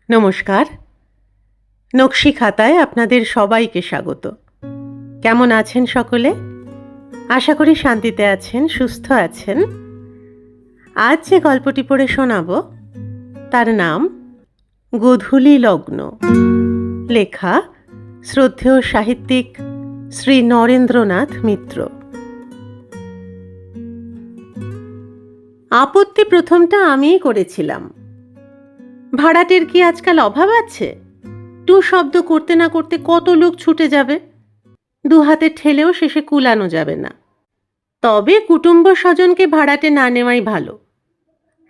নমস্কার। নকশি খাতায় আপনাদের সবাইকে স্বাগত। কেমন আছেন সকলে? আশা করি শান্তিতে আছেন, সুস্থ আছেন। আজ যে গল্পটি পড়ে শোনাব তার নাম গোধূলি লগ্ন। লেখা শ্রদ্ধেয় সাহিত্যিক শ্রী নরেন্দ্রনাথ মিত্র। আপত্তি প্রথমটা আমিই করেছিলাম। ভাড়াটের কি আজকাল অভাব আছে? টু শব্দ করতে না করতে কত লোক ছুটে যাবে, দু হাতে ঠেলেও শেষে কুলানো যাবে না। তবে কুটুম্ব স্বজনকে ভাড়াটে না নেওয়াই ভালো।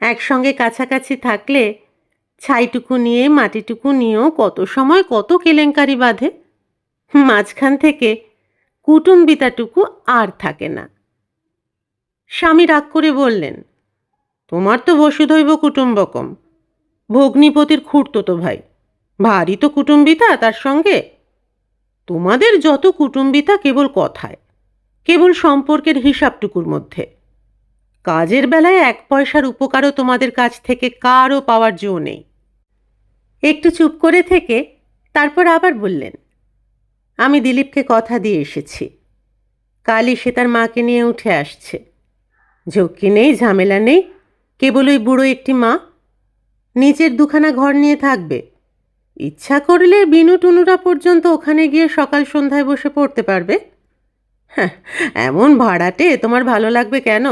একসঙ্গে কাছাকাছি থাকলে ছাইটুকু নিয়ে মাটিটুকু নিয়েও কত সময় কত কেলেঙ্কারি বাঁধে। মাঝখান থেকে কুটুম্বিতাটুকু আর থাকে না। স্বামী রাগ করে বললেন, তোমার তো বসুধৈব কুটুম্বকম, ভগ্নিপতির খুড়তুতো ভাই, ভারী তো কুটুম্বিতা তার সঙ্গে। তোমাদের যত কুটুম্বিতা কেবল কথায়, কেবল সম্পর্কের হিসাবটুকুর মধ্যে। কাজের বেলায় এক পয়সার উপকারও তোমাদের কাছ থেকে কারও পাওয়ার জো নেই। একটু চুপ করে থেকে তারপর আবার বললেন, আমি দিলীপকে কথা দিয়ে এসেছি, কালই সে তার মাকে নিয়ে উঠে আসছে। ঝক্কি নেই, ঝামেলা নেই, কেবল ওই বুড়ো একটি মা। নিচের দুখানা ঘর নিয়ে থাকবে। ইচ্ছা করলে বিনু টুনুরা পর্যন্ত ওখানে গিয়ে সকাল সন্ধ্যায় বসে পড়তে পারবে। হ্যাঁ, এমন ভাড়াটে তোমার ভালো লাগবে কেন?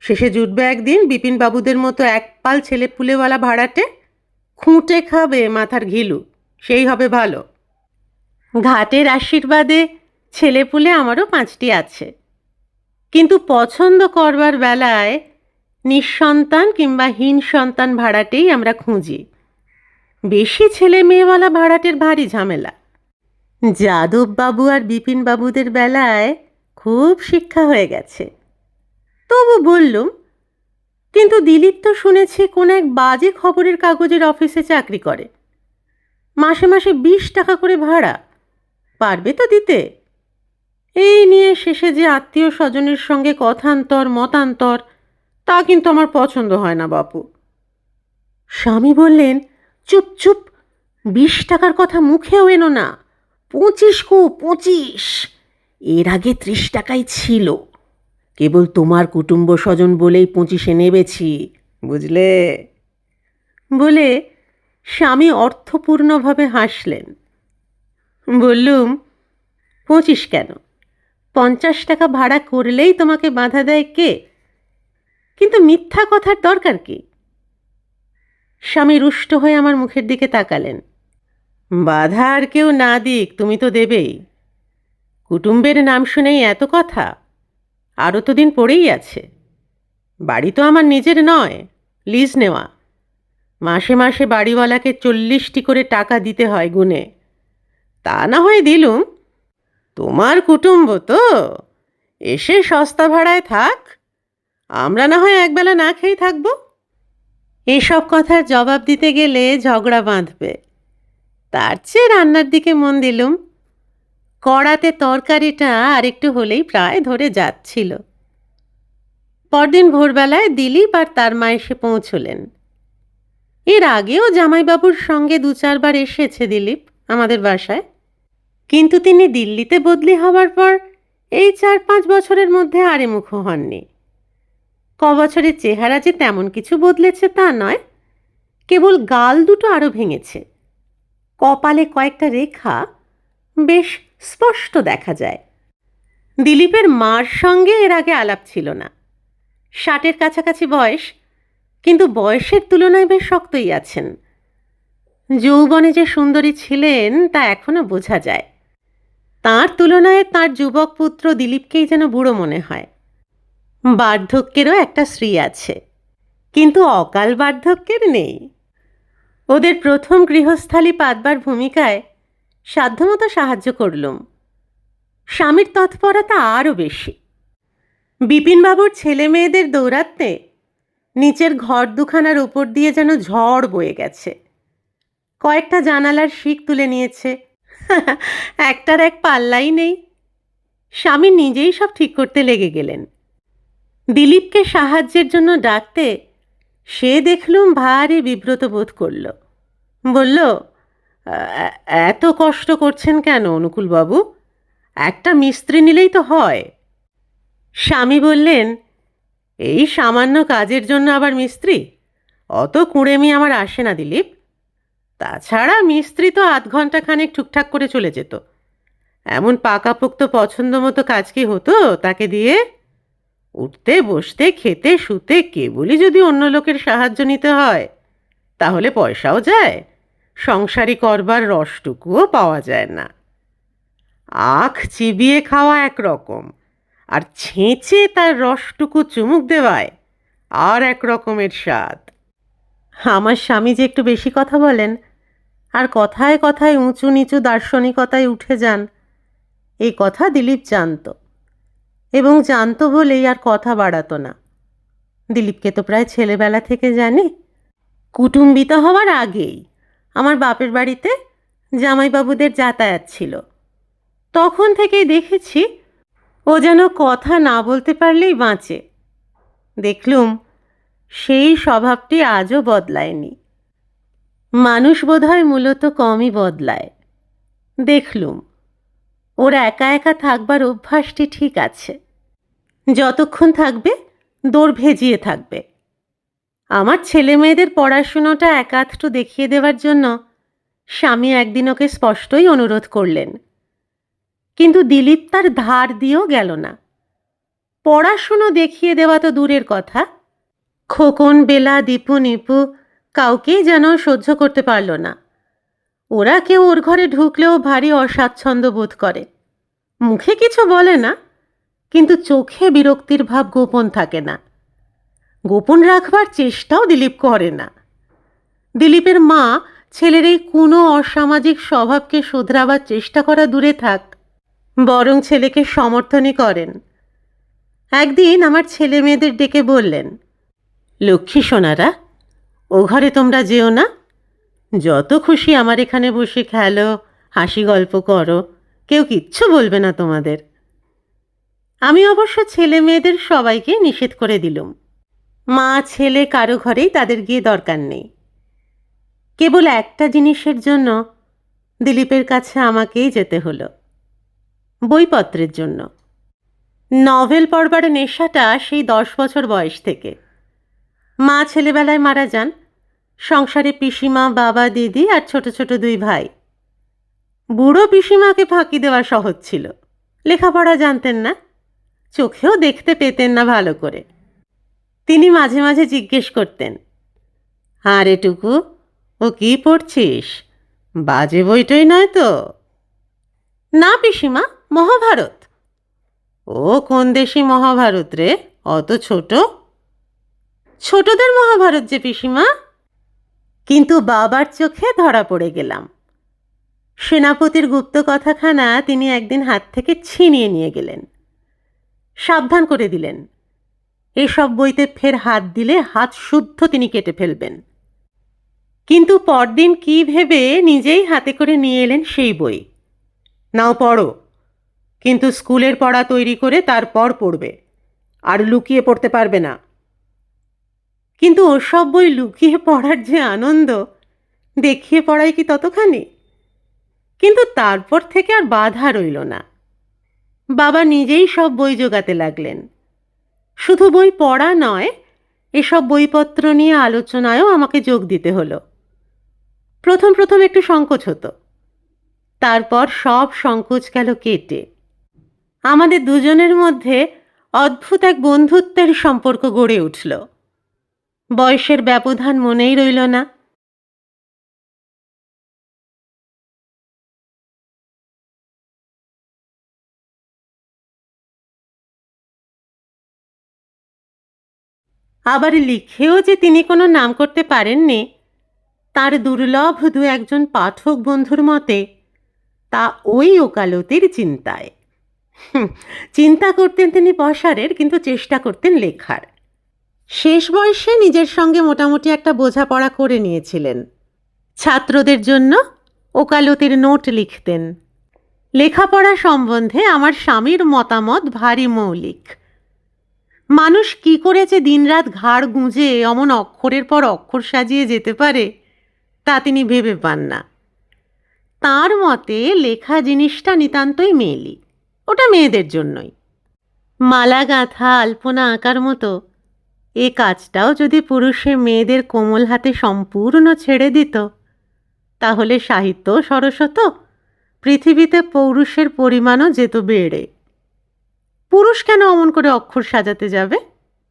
শেষে জুটবে একদিন বিপিনবাবুদের মতো এক পাল ছেলে পুলেওয়ালা ভাড়াটে, খুঁটে খাবে মাথার ঘিলু, সেই হবে ভালো। ঘাটের আশীর্বাদে ছেলেপুলে আমারও 5টি আছে, কিন্তু পছন্দ করবার বেলায় নিঃসন্তান কিংবা হীন সন্তান ভাড়াটেই আমরা খুঁজি। বেশি ছেলে মেয়েওয়ালা ভাড়াটের ভারী ঝামেলা। যাদববাবু আর বিপিনবাবুদের বেলায় খুব শিক্ষা হয়ে গেছে। তবু বললুম, কিন্তু দিলীপ তো শুনেছি কোন এক বাজে খবরের কাগজের অফিসে চাকরি করে, মাসে মাসে 20 টাকা করে ভাড়া, পারবে তো দিতে? এই নিয়ে শেষে যে আত্মীয় স্বজনের সঙ্গে কথান্তর মতান্তর, তা কিন্তু আমার পছন্দ হয় না বাপু। স্বামী বললেন, চুপ চুপ, 20 টাকার কথা মুখেও এনো না, 25 এর আগে 30 টাকাই ছিল, কেবল তোমার কুটুম্ব স্বজন বলেই 25 নেবেছি, বুঝলে? বলে স্বামী অর্থপূর্ণভাবে হাসলেন। বললুম, 25 কেন, 50 টাকা ভাড়া করলেই তোমাকে বাধা দেয় কে? কিন্তু মিথ্যা কথার দরকার কি? স্বামী রুষ্ট হয়ে আমার মুখের দিকে তাকালেন। বাধা আর কেউ না দিক, তুমি তো দেবেই। কুটুম্বের নাম শুনেই এত কথা? আরও তো দিন পড়েই আছে। বাড়ি তো আমার নিজের নয়, লিজ নেওয়া। মাসে মাসে বাড়িওয়ালাকে 40টি করে টাকা দিতে হয় গুনে। তা না হয় দিলুম, তোমার কুটুম্ব তো, এসে সস্তা ভাড়ায় থাক, আমরা না হয় একবেলা না খেয়েই থাকবো। এসব কথার জবাব দিতে গেলে ঝগড়া বাঁধবে, তার চেয়ে রান্নার দিকে মন দিলুম। কড়াতে তরকারিটা আরেকটু হলেই প্রায় ধরে যাচ্ছিল। পরদিন ভোরবেলায় দিলীপ আর তার মা এসে পৌঁছলেন। এর আগেও জামাইবাবুর সঙ্গে 2-4 বার এসেছে দিলীপ আমাদের বাসায়, কিন্তু তিনি দিল্লিতে বদলি হবার পর এই 4-5 বছরের মধ্যে আরে মুখ হননি। বছরের চেহারা যে তেমন কিছু বদলেছে তা নয়, কেবল গাল দুটো আরও ভেঙেছে। কপালে কয়েকটা রেখা বেশ স্পষ্ট দেখা যায়। দিলীপের মার সঙ্গে এর আগে আলাপ ছিল না। 60-এর কাছাকাছি বয়স, কিন্তু বয়সের তুলনায় বেশ শক্তই আছেন। যৌবনে যে সুন্দরী ছিলেন তা এখনো বোঝা যায়। তার তুলনায় তার যুবক পুত্র দিলীপকেই যেন বুড়ো মনে হয়। বার্ধক্যেরও একটা শ্রী আছে, কিন্তু অকাল বার্ধক্যের নেই। ওদের প্রথম গৃহস্থালী পাতবার ভূমিকায় সাধ্যমতো সাহায্য করলুম। স্বামীর তৎপরতা আরও বেশি। বিপিনবাবুর ছেলে মেয়েদের দৌরাত্মে নিচের ঘর দুখানার উপর দিয়ে যেন ঝড় বয়ে গেছে। কয়েকটা জানালার শিক তুলে নিয়েছে, একটার এক পাল্লাই নেই। স্বামী নিজেই সব ঠিক করতে লেগে গেলেন। দিলীপকে সাহায্যের জন্য ডাকতে সে দেখলুম ভারী বিব্রত বোধ করল। বলল, এত কষ্ট করছেন কেন অনুকূলবাবু? একটা মিস্ত্রি নিলেই তো হয়।" স্বামী বললেন, "এই সামান্য কাজের জন্য আবার মিস্ত্রি? অত কুঁড়েমি আমার আসে না দিলীপ। তাছাড়া মিস্ত্রি তো ৮ ঘন্টা খানেক ঠিকঠাক করে চলে যেত। এমন পাকাপোক্ত পছন্দ মতো কাজ কি হতো তাকে দিয়ে? উঠতে বসতে খেতে শুতে কেবলই যদি অন্য লোকের সাহায্য নিতে হয়, তাহলে পয়সাও যায়, সংসারী করবার রসটুকুও পাওয়া যায় না। আখ চিবিয়ে খাওয়া একরকম, আর ছেঁচে তার রসটুকু চুমুক দেওয়ায় আর এক রকমের স্বাদ।" আমার স্বামী যে একটু বেশি কথা বলেন, আর কথায় কথায় উঁচু নিচু দার্শনিকতায় উঠে যান, এই কথা দিলীপ জানত, এবং জানত বলেই আর কথা বাড়াতো না। দিলীপকে তো প্রায় ছেলেবেলা থেকে জানি। কুটুম্বিত হওয়ার আগেই আমার বাপের বাড়িতে জামাইবাবুদের যাতায়াত ছিল। তখন থেকেই দেখেছি ও যেন কথা না বলতে পারলেই বাঁচে। দেখলুম সেই স্বভাবটি আজও বদলায়নি। মানুষ বোধহয় মূলত কমই বদলায়। দেখলুম ওর একা একা থাকবার অভ্যাসটি ঠিক আছে। যতক্ষণ থাকবে দৌড় ভেজিয়ে থাকবে। আমার ছেলে মেয়েদের পড়াশুনোটা একাধটু দেখিয়ে দেওয়ার জন্য স্বামী একদিন ওকে স্পষ্টই অনুরোধ করলেন, কিন্তু দিলীপ তার ধার দিয়েও গেল না। পড়াশুনো দেখিয়ে দেওয়া তো দূরের কথা, খোকন, বেলা, দীপু, নিপু কাউকেই যেন সহ্য করতে পারল না। ওরা কেউ ওর ঘরে ঢুকলেও ভারী অস্বাচ্ছন্দ্য বোধ করে। মুখে কিছু বলে না, কিন্তু চোখে বিরক্তির ভাব গোপন থাকে না। গোপন রাখবার চেষ্টাও দিলীপ করে না। দিলীপের মা ছেলের এই কোনো অসামাজিক স্বভাবকে শোধরাবার চেষ্টা করা দূরে থাক, বরং ছেলেকে সমর্থনই করেন। একদিন আমার ছেলে মেয়েদের ডেকে বললেন, "লক্ষ্মী সোনারা, ও ঘরে তোমরা যেও না। যত খুশি আমার এখানে বসে খেলো, হাসি গল্প করো, কেউ কিচ্ছু বলবে না তোমাদের।" আমি অবশ্য ছেলে মেয়েদের সবাইকে নিষেধ করে দিলুম। মা ছেলে কারো ঘরেই তাদের গিয়ে দরকার নেই। কেবল একটা জিনিসের জন্য দিলীপের কাছে আমাকেই যেতে হলো, বইপত্রের জন্য। নভেল পড়বার নেশাটা সেই 10 বছর বয়স থেকে। মা ছেলেবেলায় মারা যান। সংসারে পিসিমা, বাবা, দিদি আর ছোট ছোট 2 ভাই। বুড়ো পিসিমাকে ফাঁকি দেওয়া সহজ ছিল। লেখাপড়া জানতেন না, চোখেও দেখতে পেতেন না ভালো করে। তিনি মাঝে মাঝে জিজ্ঞেস করতেন, "আরে টুকু, ও কি পড়ছিস? বাজে বইটই নয় তো?" "না পিসিমা, মহাভারত।" "ও কোন দেশি মহাভারত রে, অত ছোট?" "ছোটদের মহাভারত যে পিসিমা।" কিন্তু বাবার চোখে ধরা পড়ে গেলাম। সেনাপতির গুপ্ত কথাখানা তিনি একদিন হাত থেকে ছিনিয়ে নিয়ে গেলেন। সাবধান করে দিলেন, এসব বইতে ফের হাত দিলে হাত শুদ্ধ তিনি কেটে ফেলবেন। কিন্তু পরদিন কি ভেবে নিজেই হাতে করে নিয়ে এলেন সেই বই। "নাও পড়ো, কিন্তু স্কুলের পড়া তৈরি করে তারপর পড়বে, আর লুকিয়ে পড়তে পারবে না।" কিন্তু ওসব বই লুকিয়ে পড়ার যে আনন্দ, দেখিয়ে পড়াই কি ততখানি? কিন্তু তারপর থেকে আর বাধা রইল না। বাবা নিজেই সব বই জোগাতে লাগলেন। শুধু বই পড়া নয়, এসব বইপত্র নিয়ে আলোচনায়ও আমাকে যোগ দিতে হলো। প্রথম প্রথম একটু সংকোচ হতো, তারপর সব সংকোচ গেল কেটে। আমাদের দুজনের মধ্যে অদ্ভুত এক বন্ধুত্বের সম্পর্ক গড়ে উঠল। বয়সের ব্যবধান মনেই রইল না। আবার লিখেও যে তিনি কোনো নাম করতে পারেননি, তার দুর্লভ 2-1 পাঠক বন্ধুর মতে, তা ওই ওকালতির চিন্তায়। চিন্তা করতেন তিনি পসারের, কিন্তু চেষ্টা করতেন লেখার। শেষ বয়সে নিজের সঙ্গে মোটামুটি একটা বোঝাপড়া করে নিয়েছিলেন। ছাত্রদের জন্য ওকালতির নোট লিখতেন। লেখাপড়া সম্বন্ধে আমার স্বামীর মতামত ভারী মৌলিক। মানুষ কি করে যে দিনরাত ঘাড় গুঁজে অমন অক্ষরের পর অক্ষর সাজিয়ে যেতে পারে, তা তিনি ভেবে পান না। তাঁর মতে লেখা জিনিসটা নিতান্তই মেয়েলি, ওটা মেয়েদের জন্যই। মালা গাঁথা, আলপনা আঁকার মতো এ কাজটাও যদি পুরুষে মেয়েদের কোমল হাতে সম্পূর্ণ ছেড়ে দিত, তাহলে সাহিত্য সরস হতো, পৃথিবীতে পৌরুষের পরিমাণও যেত বেড়ে। পুরুষ কেন অমন করে অক্ষর সাজাতে যাবে?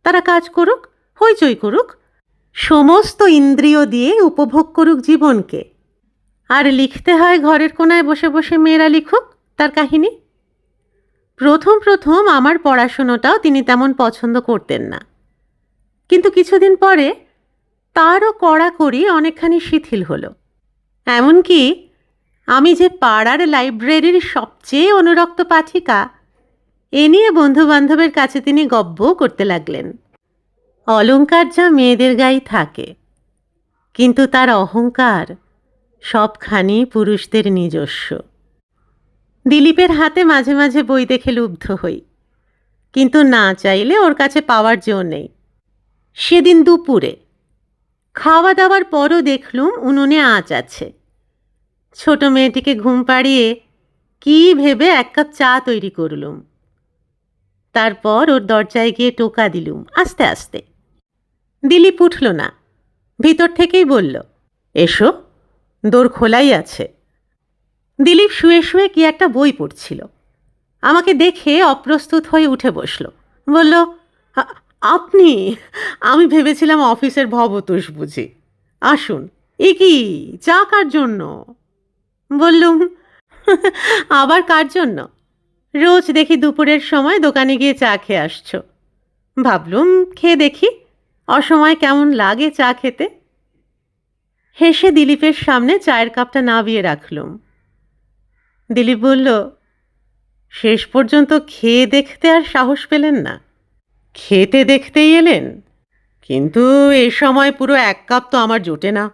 তারা কাজ করুক, হইচই করুক, সমস্ত ইন্দ্রিয় দিয়ে উপভোগ করুক জীবনকে। আর লিখতে হয় ঘরের কোনায় বসে বসে মেয়েরা লিখুক তার কাহিনী। প্রথম প্রথম আমার পড়াশুনোটাও তিনি তেমন পছন্দ করতেন না, কিন্তু কিছুদিন পরে তারও কড়াকড়ি অনেকখানি শিথিল হলো। এমনকি আমি যে পাড়ার লাইব্রেরির সবচেয়ে অনুরক্ত পাঠিকা, এ নিয়ে বন্ধুবান্ধবের কাছে তিনি গব্বও করতে লাগলেন। অলংকার যা মেয়েদের গায়ে থাকে, কিন্তু তার অহংকার সবখানি পুরুষদের নিজস্ব। দিলীপের হাতে মাঝে মাঝে বই দেখে লুব্ধ হই, কিন্তু না চাইলে ওর কাছে পাওয়ার জো নেই। সেদিন দুপুরে খাওয়া দাওয়ার পরও দেখলুম উনুনে আঁচ আছে। ছোট মেয়েটিকে ঘুম পাড়িয়ে কী ভেবে এক কাপ চা তৈরি করলুম। তারপর ওর দরজায় গিয়ে টোকা দিলুম আস্তে আস্তে। দিলীপ উঠল না, ভিতর থেকেই বলল, এসো, দোর খোলাই আছে। দিলীপ শুয়ে শুয়ে কি একটা বই পড়ছিল। আমাকে দেখে অপ্রস্তুত হয়ে উঠে বসল। বলল, আপনি? আমি ভেবেছিলাম অফিসের ভবতোষ বুঝি। আসুন। এ কি, চা কার জন্য? বললুম, আবার কার জন্য? রোজ দেখি দুপুরের সময় দোকানে গিয়ে চা খেয়ে আসছো। ভাবলুম খেয়ে দেখি অসময় কেমন লাগে চা খেতে। হেসে দিলীপের সামনে চায়ের কাপটা নামিয়ে রাখলুম। দিলীপ বলল, শেষ পর্যন্ত খেয়ে দেখতে আর সাহস পেলেন না? খেতে দেখতেই এলেন, কিন্তু এ সময় পুরো এক কাপ তো আমার জোটে না,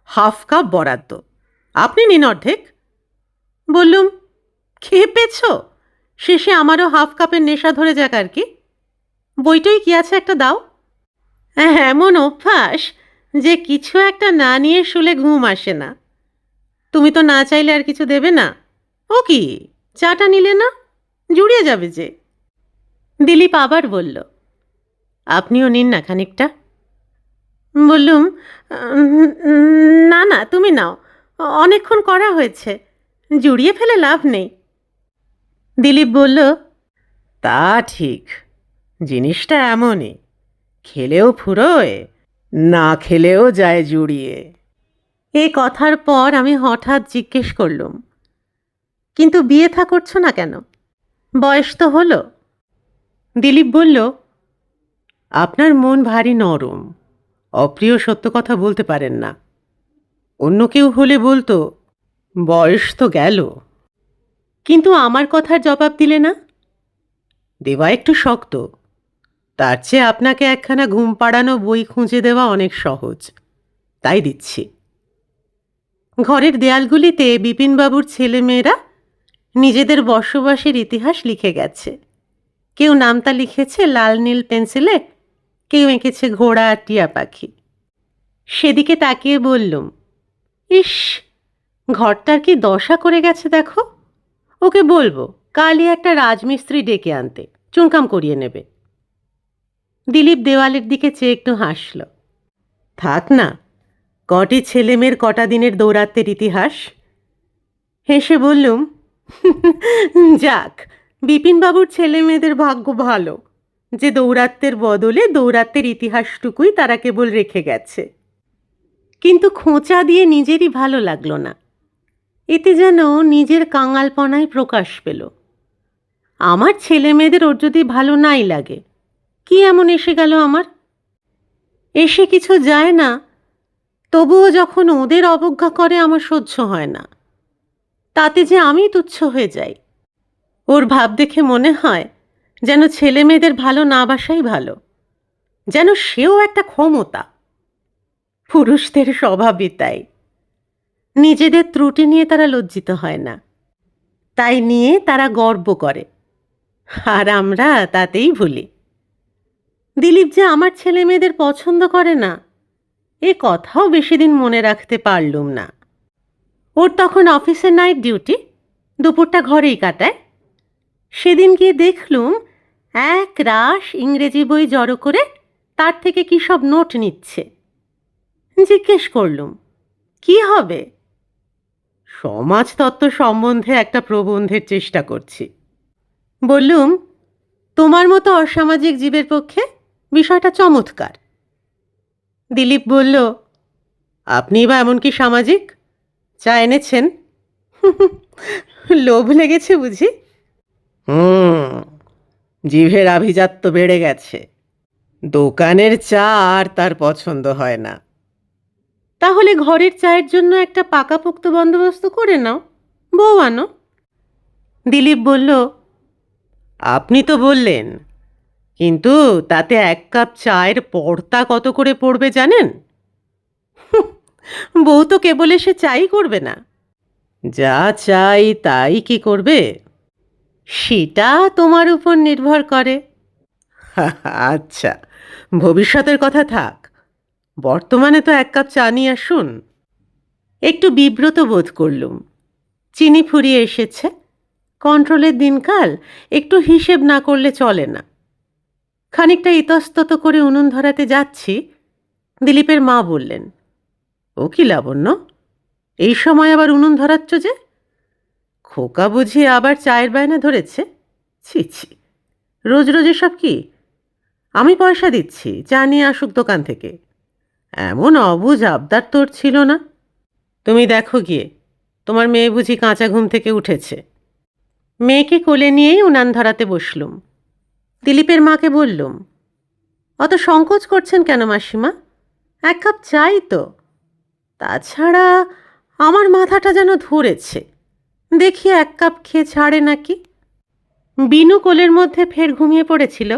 হাফ কাপ বরাদ্দ, আপনি নিন অর্ধেক। বললুম, খেয়ে পেছ? শেষে আমারও হাফ কাপের নেশা ধরে যাক আর কি। বইটই কি আছে একটা দাও। এমন অভ্যাস যে কিছু একটা না নিয়ে শুলে ঘুম আসে না। তুমি তো না চাইলে আর কিছু দেবে না। ও কি, চাটা নিলে না? জুড়িয়ে যাবে যে। দিলীপ আবার বলল, আপনিও নিন না খানিকটা। বললুম, না না, তুমি নাও, অনেকক্ষণ করা হয়েছে, জুড়িয়ে ফেলে লাভ নেই। দিলীপ বলল, তা ঠিক, জিনিসটা এমনই, খেলেও ফুরোয়, না খেলেও যায় জুড়িয়ে। এ কথার পর আমি হঠাৎ জিজ্ঞেস করলুম, কিন্তু বিয়ে থা করছো না কেন? বয়স তো হলো। দিলীপ বলল, আপনার মন ভারী নরম, অপ্রিয় সত্য কথা বলতে পারেন না। অন্য কেউ হলে বলতো, বয়স তো গেল। কিন্তু আমার কথার জবাব দিলে না। দেওয়া একটু শক্ত, তার চেয়ে আপনাকে একখানা ঘুম পাড়ানো বই খুঁজে দেওয়া অনেক সহজ, তাই দিচ্ছি। ঘরের দেয়ালগুলিতে বিপিনবাবুর ছেলেমেয়েরা নিজেদের বসবাসের ইতিহাস লিখে গেছে। কেউ নামতা লিখেছে লাল নীল পেন্সিলে, কেউ এঁকেছে ঘোড়া আর টিয়া পাখি। সেদিকে তাকিয়ে বললুম, ইস, ঘরটার কি দশা করে গেছে দেখো। ওকে বলবো কালই একটা রাজমিস্ত্রি ডেকে আনতে, চুনকাম করিয়ে নেবে। দিলীপ দেওয়ালের দিকে চেয়ে একটু হাসল। থাক না, কটি ছেলেমেয়ের কটা দিনের দৌরাত্মের ইতিহাস। হেসে বললুম, যাক, বিপিনবাবুর ছেলে মেয়েদের ভাগ্য ভালো যে দৌরাত্মের বদলে দৌরাত্মের ইতিহাসটুকুই তারা কেবল রেখে গেছে। কিন্তু খোঁচা দিয়ে নিজেরই ভালো লাগলো না। এতে যেন নিজের কাঙালপনায় প্রকাশ পেল। আমার ছেলে মেয়েদের ওর যদি ভালো নাই লাগে, কি এমন এসে গেল আমার? এসে কিছু যায় না, তবুও যখন ওদের অবজ্ঞা করে আমার সহ্য হয় না। তাতে যে আমি তুচ্ছ হয়ে যাই। ওর ভাব দেখে মনে হয় যেন ছেলে মেয়েদের ভালো না বাসাই ভালো, যেন সেও একটা ক্ষমতা। পুরুষদের স্বভাবই তাই, নিজেদের ত্রুটি নিয়ে তারা লজ্জিত হয় না, তাই নিয়ে তারা গর্ব করে, আর আমরা তাতেই ভুলি। দিলীপ যে আমার ছেলে মেয়েদের পছন্দ করে না, এ কথাও বেশি দিন মনে রাখতে পারলুম না। ওর তখন অফিসের নাইট ডিউটি, দুপুরটা ঘরেই কাটায়। সেদিন গিয়ে দেখলুম এক রাশ ইংরেজি বই জড়ো করে তার থেকে কী সব নোট নিচ্ছে। জিজ্ঞেস করলুম, কি হবে? সমাজতত্ত্ব সম্বন্ধে একটা প্রবন্ধের চেষ্টা করছি। বললুম, তোমার মতো অসামাজিক জীবের পক্ষে বিষয়টা চমৎকার। দিলীপ বলল, আপনি বা এমন কি সামাজিক? চা এনেছেন? লোভ লেগেছে বুঝি? জিভের আভিজাত্য বেড়ে গেছে। দোকানের চা আর তার পছন্দ হয় না। তাহলে ঘরের চায়ের জন্য একটা পাকাপোক্ত বন্দোবস্ত করে নাও, বউ আনো। দিলীপ বলল, আপনি তো বললেন, কিন্তু তাতে এক কাপ চায়ের পড়তা কত করে পড়বে জানেন? বউ তো কেবল এসে চাই করবে না, যা চাই তাই কি করবে? সেটা তোমার উপর নির্ভর করে। আচ্ছা, ভবিষ্যতের কথা থাক, বর্তমানে তো এক কাপ চা নিয়ে আসুন। একটু বিব্রত বোধ করলুম। চিনি ফুরিয়ে এসেছে, কন্ট্রোলের দিনকাল, একটু হিসেব না করলে চলে না। খানিকটা ইতস্তত করে উনুন ধরাতে যাচ্ছি, দিলীপের মা বললেন, ও কি লাবণ্য, এই সময় আবার উনুন ধরাচ্ছ যে? খোকা বুঝি আবার চায়ের বায়না ধরেছে? ছি ছি, রোজ রোজ এসব কি? আমি পয়সা দিচ্ছি, চা নিয়ে আসুক দোকান থেকে। এমন অবুঝ আবদার তোর ছিল না। তুমি দেখো গিয়ে, তোমার মেয়ে বুঝি কাঁচা ঘুম থেকে উঠেছে। মেয়েকে কোলে নিয়েই উনান ধরাতে বসলুম। দিলীপের মাকে বললুম, অত সংকোচ করছেন কেন মাসিমা? এক কাপ চাই তো। তাছাড়া আমার মাথাটা যেন ধরেছে, দেখি এক কাপ খেয়ে ছাড়ে নাকি। বিনু কোলের মধ্যে ফের ঘুমিয়ে পড়েছিল,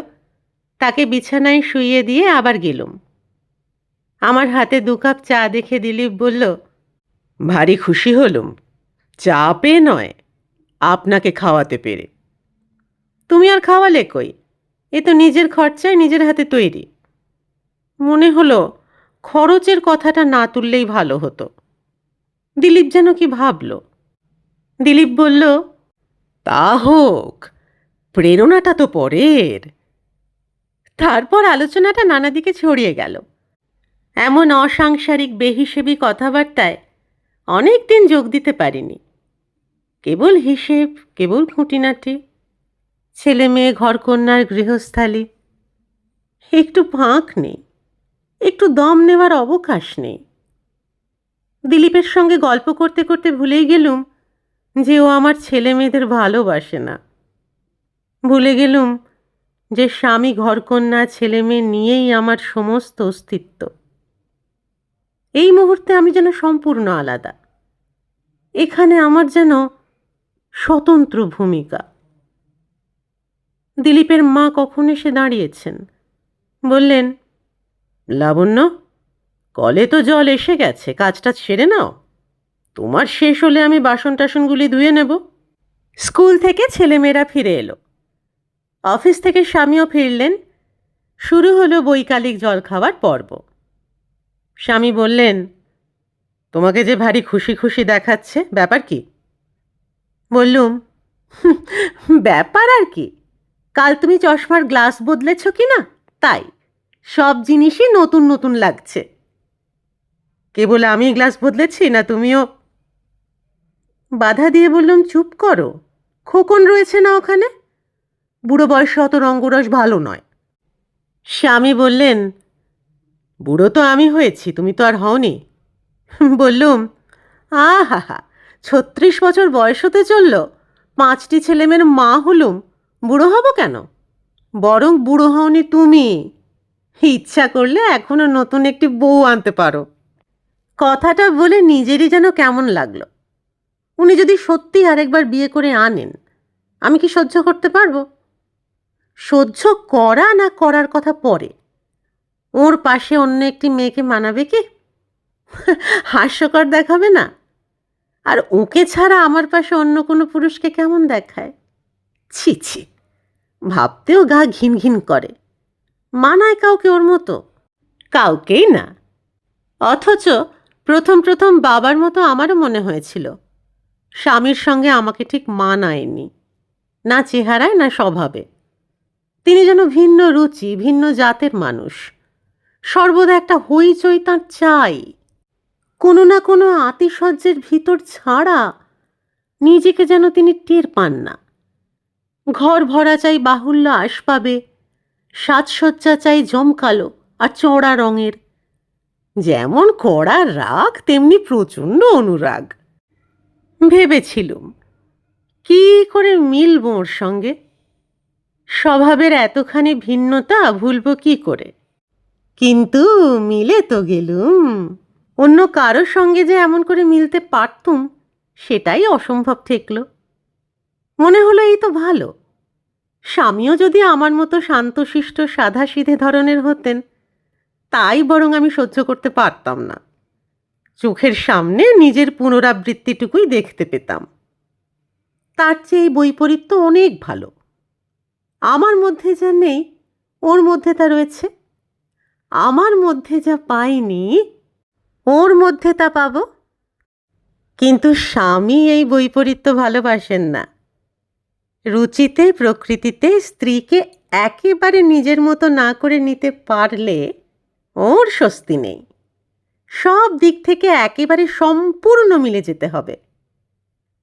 তাকে বিছানায় শুইয়ে দিয়ে আবার গেলুম। আমার হাতে 2 কাপ চা দেখে দিলীপ বলল, ভারী খুশি হলুম, চা পেয়ে নয়, আপনাকে খাওয়াতে পেরে। তুমি আর খাওয়ালে কই, এ তো নিজের খরচায় নিজের হাতে তৈরি। মনে হলো খরচের কথাটা না তুললেই ভালো হতো। দিলীপ যেন কি ভাবল। দিলীপ বলল, তা হোক, প্রেরণাটা তো পরের। তারপর আলোচনাটা নানা দিকে ছড়িয়ে গেল। এমন অসাংসারিক বেহিসেবি কথাবার্তায় অনেক দিন যোগ দিতে পারিনি। কেবল হিসেব, কেবল খুঁটিনাটি, ছেলে মেয়ে, ঘরকন্যার গৃহস্থালি। একটু ফাঁক নেই, একটু দম নেওয়ার অবকাশ নেই। দিলীপের সঙ্গে গল্প করতে করতে ভুলেই গেলুম যে ও আমার ছেলে মেয়েদের ভালোবাসে না। ভুলে গেলুম যে স্বামী, ঘরকন্যা, ছেলে মেয়ে নিয়েই আমার সমস্ত অস্তিত্ব। এই মুহূর্তে আমি যেন সম্পূর্ণ আলাদা। এখানে আমার যেন স্বতন্ত্র ভূমিকা। দিলীপের মা কখন এসে দাঁড়িয়েছেন, বললেন, লাবণ্য, কলে তো জল এসে গেছে, কাজটা সেরে নাও। তোমার শেষ হলে আমি বাসন টাসনগুলি ধুয়ে নেব। স্কুল থেকে ছেলেমেয়েরা ফিরে এলো, অফিস থেকে স্বামীও ফিরলেন। শুরু হলো বৈকালিক জল খাওয়ার পর্ব। স্বামী বললেন, তোমাকে যে ভারী খুশি খুশি দেখাচ্ছে, ব্যাপার কি? বললুম, ব্যাপার আর কি, কাল তুমি চশমার গ্লাস বদলেছ কি না, তাই সব জিনিসই নতুন নতুন লাগছে। কেবল আমি গ্লাস বদলেছি না তুমিও? বাধা দিয়ে বললাম, চুপ করো, খোকন রয়েছে না ওখানে, বুড়ো বয়সে অত রঙ্গরস ভালো নয়। স্বামী বললেন, বুড়ো তো আমি হয়েছি, তুমি তো আর হওনি। বললুম, আহা হা, 36 বছর বয়স হতে চলল, 5টি ছেলেমেয়ের মা হলুম, বুড়ো হব কেন? বরং বুড়ো হওনি তুমি, ইচ্ছা করলে এখনো নতুন একটি বউ আনতে পারো। কথাটা বলে নিজেরই যেন কেমন লাগলো। উনি যদি সত্যি আরেকবার বিয়ে করে আনেন, আমি কি সহ্য করতে পারবো? সহ্য করা না করার কথা পরে, ওর পাশে অন্য একটি মেয়েকে মানাবে কি? হাস্যকর দেখাবে না? আর ওকে ছাড়া আমার পাশে অন্য কোনো পুরুষকে কেমন দেখায়? ছি ছি, ভাবতেও গা ঘিন ঘিন করে। মানায় কাউকে ওর মতো? কাউকেই না। অথচ প্রথম প্রথম বাবার মতো আমারও মনে হয়েছিল স্বামীর সঙ্গে আমাকে ঠিক মানায়নি, না চেহারায় না স্বভাবে। তিনি যেন ভিন্ন রুচি, ভিন্ন জাতের মানুষ। সর্বদা একটা হইচই তাঁর চাই। কোনো না কোনো আতিশয্যের ভিতর ছাড়া নিজেকে যেন তিনি টের পান না। ঘর ভরা চাই বাহুল্য আসবাবে, সাজসজ্জা চাই জমকালো আর চড়া রঙের। যেমন কড়া রাগ তেমনি প্রচণ্ড অনুরাগ। ভেবেছিলুম কি করে মিলব ওর সঙ্গে। স্বভাবের এতখানি ভিন্নতা ভুলব কি করে? কিন্তু মিলে তো গেলুম। অন্য কারোর সঙ্গে যে এমন করে মিলতে পারতুম সেটাই অসম্ভব ঠেকল। মনে হলো এই তো ভালো। স্বামীও যদি আমার মতো শান্তশিষ্ট সাধাসিধে ধরনের হতেন, তাই বরং আমি সহ্য করতে পারতাম না। চোখের সামনে নিজের পুনরাবৃত্তিটুকুই দেখতে পেতাম। তার চেয়ে এই বৈপরীত্য অনেক ভালো। আমার মধ্যে যা নেই ওর মধ্যে তা রয়েছে। আমার মধ্যে যা পাইনি ওর মধ্যে তা পাব। কিন্তু স্বামী এই বৈপরীত্য ভালোবাসেন না। রুচিতে প্রকৃতিতে স্ত্রীকে একেবারে নিজের মতো না করে নিতে পারলে ওর স্বস্তি নেই। সব দিক থেকে একেবারে সম্পূর্ণ মিলে যেতে হবে।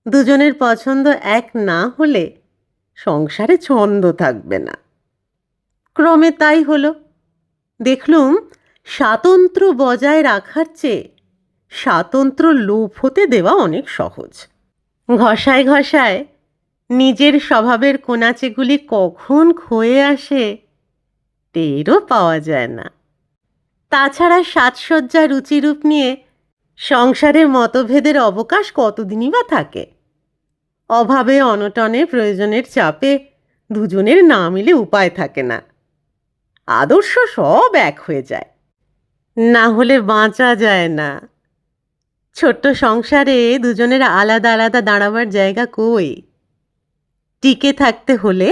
দুজনের পছন্দ এক না হলে সংসারে ছন্দ থাকবে না। ক্রমে তাই হলো। দেখলুম স্বাতন্ত্র্য বজায় রাখার চেয়ে স্বাতন্ত্র্য লোপ হতে দেওয়া অনেক সহজ। ঘষায় ঘষায় নিজের স্বভাবের কোনাচেগুলি কখন ক্ষয়ে আসে টেরও পাওয়া যায় না। তাছাড়া সাজসজ্জা রুচিরূপ নিয়ে সংসারের মতভেদের অবকাশ কতদিনই বা থাকে? অভাবে অনটনে প্রয়োজনের চাপে দুজনের না মিলে উপায় থাকে না। আদর্শ সব এক হয়ে যায়, না হলে বাঁচা যায় না। ছোট্ট সংসারে দুজনের আলাদা আলাদা দাঁড়াবার জায়গা কই? টিকে থাকতে হলে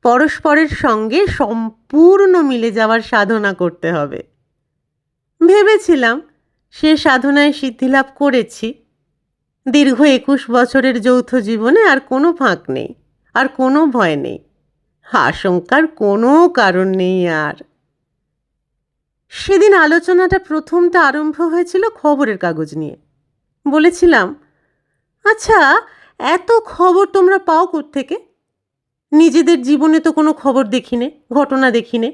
পরস্পরের সঙ্গে সম্পূর্ণ মিলে যাওয়ার সাধনা করতে হবে। ভেবেছিলাম সে সাধনায় সিদ্ধিলাভ করেছি। দীর্ঘ 21 বছরের যৌথ জীবনে আর কোনো ফাঁক নেই, আর কোনো ভয় নেই, আশঙ্কার কোনো কারণ নেই আর। সেদিন আলোচনাটা প্রথমটা আরম্ভ হয়েছিল খবরের কাগজ নিয়ে। বলেছিলাম, আচ্ছা, এত খবর তোমরা পাও কোত্থেকে? নিজেদের জীবনে তো কোনো খবর দেখিনে, ঘটনা দেখিনে।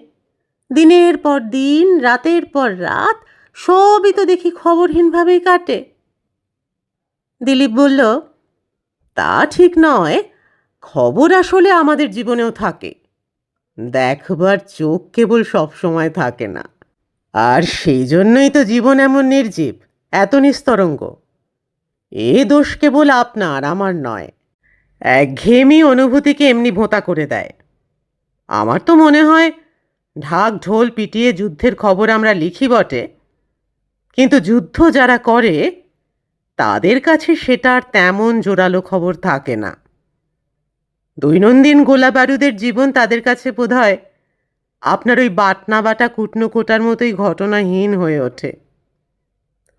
দিনের পর দিন, রাতের পর রাত সবই তো দেখি খবরহীনভাবেই কাটে। দিলীপ বলল, তা ঠিক নয়, খবর আসলে আমাদের জীবনেও থাকে, দেখবার চোখ কেবল সব সময় থাকে না। আর সেই জন্যই তো জীবন এমন নির্জীব, এত নিস্তরঙ্গ। এ দোষ কেবল আপনার, আমার নয়। একঘেয়েমি অনুভূতিকে এমনি ভোঁতা করে দেয়। আমার তো মনে হয় ঢাক ঢোল পিটিয়ে যুদ্ধের খবর আমরা লিখি বটে, কিন্তু যুদ্ধ যারা করে তাদের কাছে সেটা আর তেমন জোরালো খবর থাকে না। দৈনন্দিন গোলা বারুদের জীবন তাদের কাছে বোধহয় আপনার ওই বাটনা বাটা কুটনো কোটার মতোই ঘটনাহীন হয়ে ওঠে।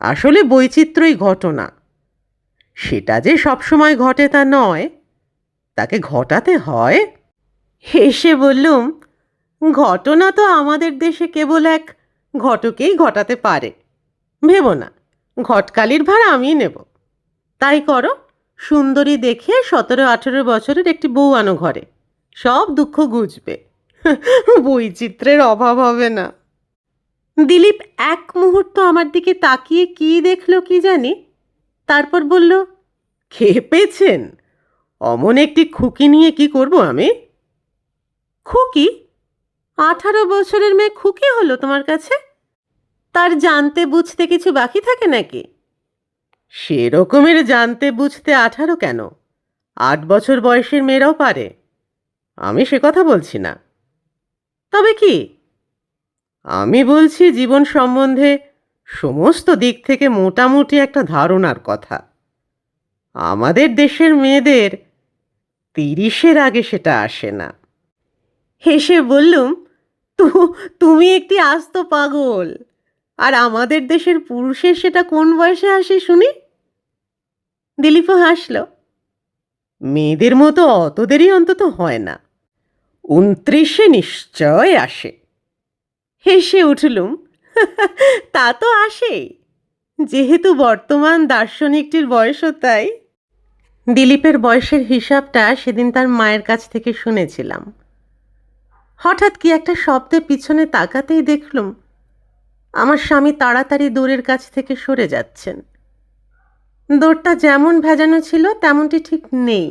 আসলে বৈচিত্র্যই ঘটনা। সেটা যে সবসময় ঘটে তা নয়, তাকে ঘটাতে হয়। হেসে বললুম, ঘটনা তো আমাদের দেশে কেবল এক ঘটকেই ঘটাতে পারে। ভেবো না, ঘটকালির ভার আমিই নেব। তাই করো, সুন্দরী দেখে 17-18 বছরের একটি বউ আনো ঘরে, সব দুঃখ ঘুচবে। বৈচিত্র্যের অভাব হবে না। দিলীপ এক মুহূর্ত আমার দিকে তাকিয়ে কি দেখল কি জানি, তারপর বলল, খেপেছেন? অমন একটি খুকি নিয়ে কি করব আমি? খুকি? 18 বছরের মেয়ে খুকি হলো তোমার কাছে? তার জানতে বুঝতে কিছু বাকি থাকে নাকি? সেরকমের জানতে বুঝতে 18 কেন, 8 বছর বয়সের মেয়েরাও পারে। আমি সে কথা বলছি না। তবে কি? আমি বলছি জীবন সম্বন্ধে সমস্ত দিক থেকে মোটামুটি একটা ধারণার কথা। আমাদের দেশের মেয়েদের 30-এর আগে সেটা আসে না। হেসে বললুম, তুমি একটি আস্ত পাগল। আর আমাদের দেশের পুরুষের সেটা কোন বয়সে আসে শুনি? দিলীপও হাসল। মেয়েদের মতো অত দেরি অন্তত হয় না, 29-এ নিশ্চয় আসে। হেসে উঠলুম, তা তো আসেই, যেহেতু বর্তমান দার্শনিকটির বয়সও তাই। দিলীপের বয়সের হিসাবটা সেদিন তার মায়ের কাছ থেকে শুনেছিলাম। হঠাৎ কি একটা শব্দে পিছনে তাকাতেই দেখলুম আমার স্বামী তাড়াতাড়ি দূরের কাছ থেকে সরে যাচ্ছেন। দৌড়টা যেমন ভেজানো ছিল তেমনটি ঠিক নেই,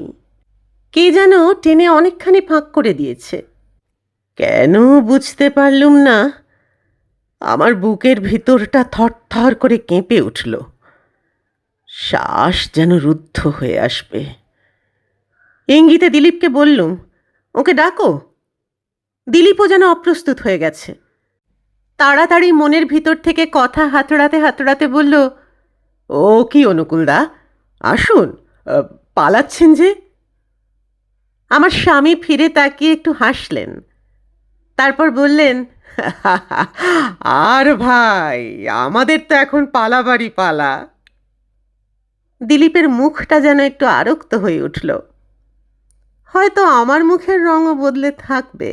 কে যেন টেনে অনেকখানি ফাঁক করে দিয়েছে। কেন বুঝতে পারলুম না, আমার বুকের ভিতরটা থরথর করে কেঁপে উঠল, শ্বাস যেন রুদ্ধ হয়ে আসবে। ইঙ্গিতে দিলীপকে বললুম, ওকে ডাকো। দিলীপও যেন অপ্রস্তুত হয়ে গেছে। তাড়াতাড়ি মনের ভিতর থেকে কথা হাতড়াতে হাতড়াতে বলল, ও কি অনুকূলদা, আসুন, পালাচ্ছেন যে? আমার স্বামী ফিরে তাকিয়ে একটু হাসলেন, তারপর বললেন, আর ভাই, আমাদের তো এখন পালাবারই পালা। দিলীপের মুখটা যেন একটু আরক্ত হয়ে উঠল। হয়তো আমার মুখের রঙও বদলে থাকবে।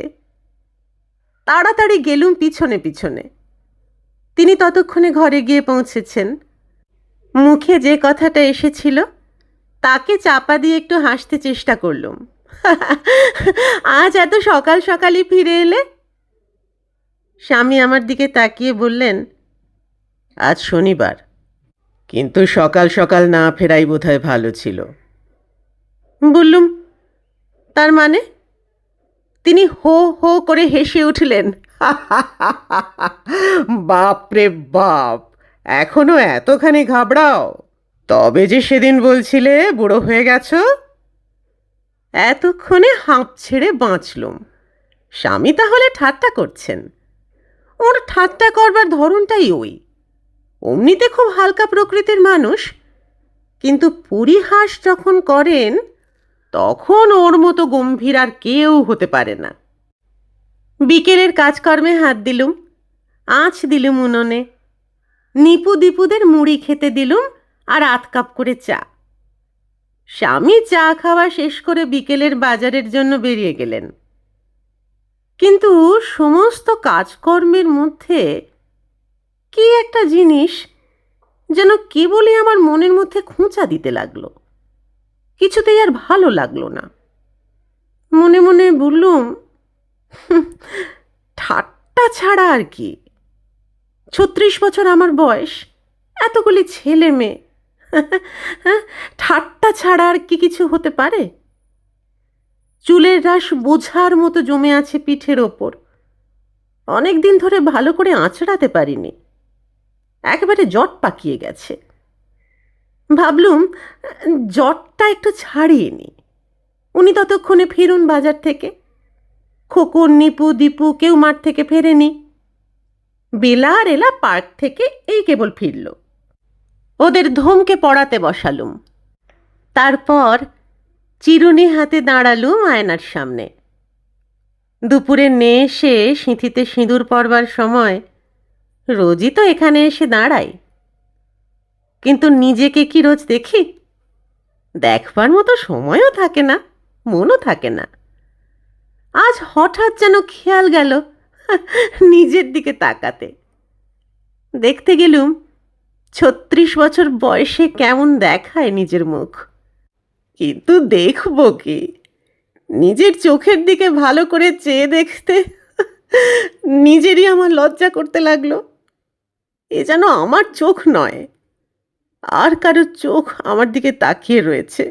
তাড়াতাড়ি গেলুম পিছনে পিছনে। তিনি ততক্ষণে ঘরে গিয়ে পৌঁছেছেন। মুখে যে কথাটা এসেছিল তাকে চাপা দিয়ে একটু হাসতে চেষ্টা করলুম। আজ এত সকাল সকালই ফিরে এলে? স্বামী আমার দিকে তাকিয়ে বললেন, আজ শনিবার, কিন্তু সকাল সকাল না ফেরাই বোধহয় ভালো ছিল। বললুম, তার মানে? তিনি হো হো করে হেসে উঠলেন। বাপরে বাপ, এখনো এতখানি ঘাবড়াও? তবে যে সেদিন বলছিলে বুড়ো হয়ে গেছ। এতক্ষণে হাঁপ ছেড়ে বাঁচলুম। স্বামী তাহলে ঠাট্টা করছেন। ওর ঠাট্টা করবার ধরনটাই ওই। অমনিতে খুব হালকা প্রকৃতির মানুষ, কিন্তু পরিহাস যখন করেন তখন ওর মতো গম্ভীর আর কেউ হতে পারে না। বিকেলের কাজকর্মে হাত দিলুম, আঁচ দিলুম উনুনে, নিপু দীপুদের মুড়ি খেতে দিলুম আর 8 কাপ করে চা। স্বামী চা খাওয়া শেষ করে বিকেলের বাজারের জন্য বেরিয়ে গেলেন। কিন্তু সমস্ত কাজকর্মের মধ্যে কি একটা জিনিস যেন কেবলই আমার মনের মধ্যে খোঁচা দিতে লাগলো। কিছুতেই আর ভালো লাগলো না। মনে মনে বললুম, ঠাট্টা ছাড়া আর কি। 36 বছর আমার বয়স, এতগুলি ছেলে মেয়ে, ঠাট্টা ছাড়া আর কি কিছু হতে পারে? চুলের রাশ বোঝার মতো জমে আছে পিঠের ওপর। অনেক দিন ধরে ভালো করে আঁচড়াতে পারিনি, একেবারে জট পাকিয়ে গেছে। ভাবলুম জটটা একটু ছাড়িয়ে নি। উনি ততক্ষণে ফিরুন বাজার থেকে। খোকন, নিপু, দীপু কেউ মাঠ থেকে ফেরেনি। বেলা আর এলা পার্ক থেকে এই কেবল ফিরল। ওদের ধমকে পড়াতে বসালুম। তারপর চিরুনি হাতে দাঁড়ালুম আয়নার সামনে। দুপুরে নেয়ে এসে সিঁথিতে সিঁদুর পরবার সময় রোজই তো এখানে এসে দাঁড়াই, কিন্তু নিজেকে কি রোজ দেখি? দেখবার মতো সময়ও থাকে না, মনও থাকে না। আজ হঠাৎ যেন খেয়াল গেল নিজের দিকে তাকাতে। দেখতে গেলুম 36 বছর বয়সে কেমন দেখায় নিজের মুখ। কিন্তু দেখব কি? নিজের চোখের দিকে ভালো করে চেয়ে দেখতে নিজেরই আমার লজ্জা করতে লাগলো। এ যেন আমার চোখ নয়, আর কারোর চোখ আমার দিকে তাকিয়ে রয়েছে।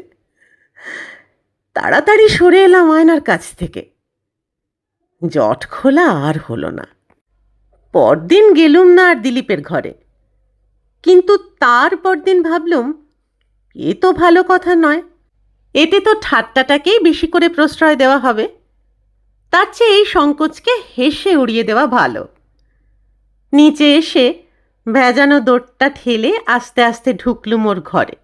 তাড়াতাড়ি সরে এলাম আয়নার কাছ থেকে। জট খোলা আর হলো না। পরদিন গেলুম না আর দিলীপের ঘরে। কিন্তু তার পরদিন ভাবলুম, এ তো ভালো কথা নয়। এতে তো ঠাট্টাটাকেই বেশি করে প্রশ্রয় দেওয়া হবে। তার চেয়ে এই সংকোচকে হেসে উড়িয়ে দেওয়া ভালো। নিচে এসে ভেজানো দোরটা ঠেলে আস্তে আস্তে ঢুকলুম ওর ঘরে।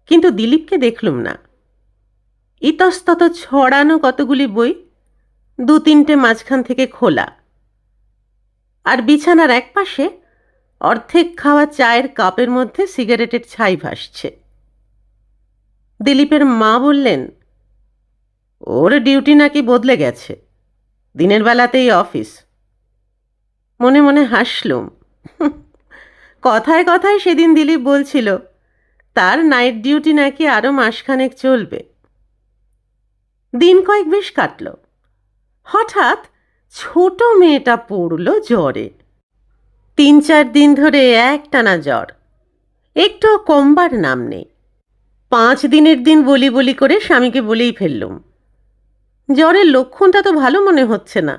কিন্তু দিলীপকে দেখলুম না। ইতস্তত ছড়ানো কতগুলি বই, 2-3টে মাঝখান থেকে খোলা, আর বিছানার এক পাশে অর্ধেক খাওয়া চায়ের কাপের মধ্যে সিগারেটের ছাই ভাসছে। দিলীপের মা বললেন, ওর ডিউটি নাকি বদলে গেছে, দিনের বেলাতেই অফিস। মনে মনে হাসলুম। কথায় কথায় সেদিন দিলীপ বলছিল তার নাইট ডিউটি নাকি আরও মাসখানেক চলবে। দিন কয়েক বেশ কাটল। হঠাৎ ছোট মেয়েটা পড়ল জ্বরে। 3-4 দিন ধরে একটানা জ্বর, একটুও কমবার নাম নেই। 5 দিনের দিন বলি বলি করে স্বামীকে বলেই ফেললুম, জ্বরের লক্ষণটা তো ভালো মনে হচ্ছে না।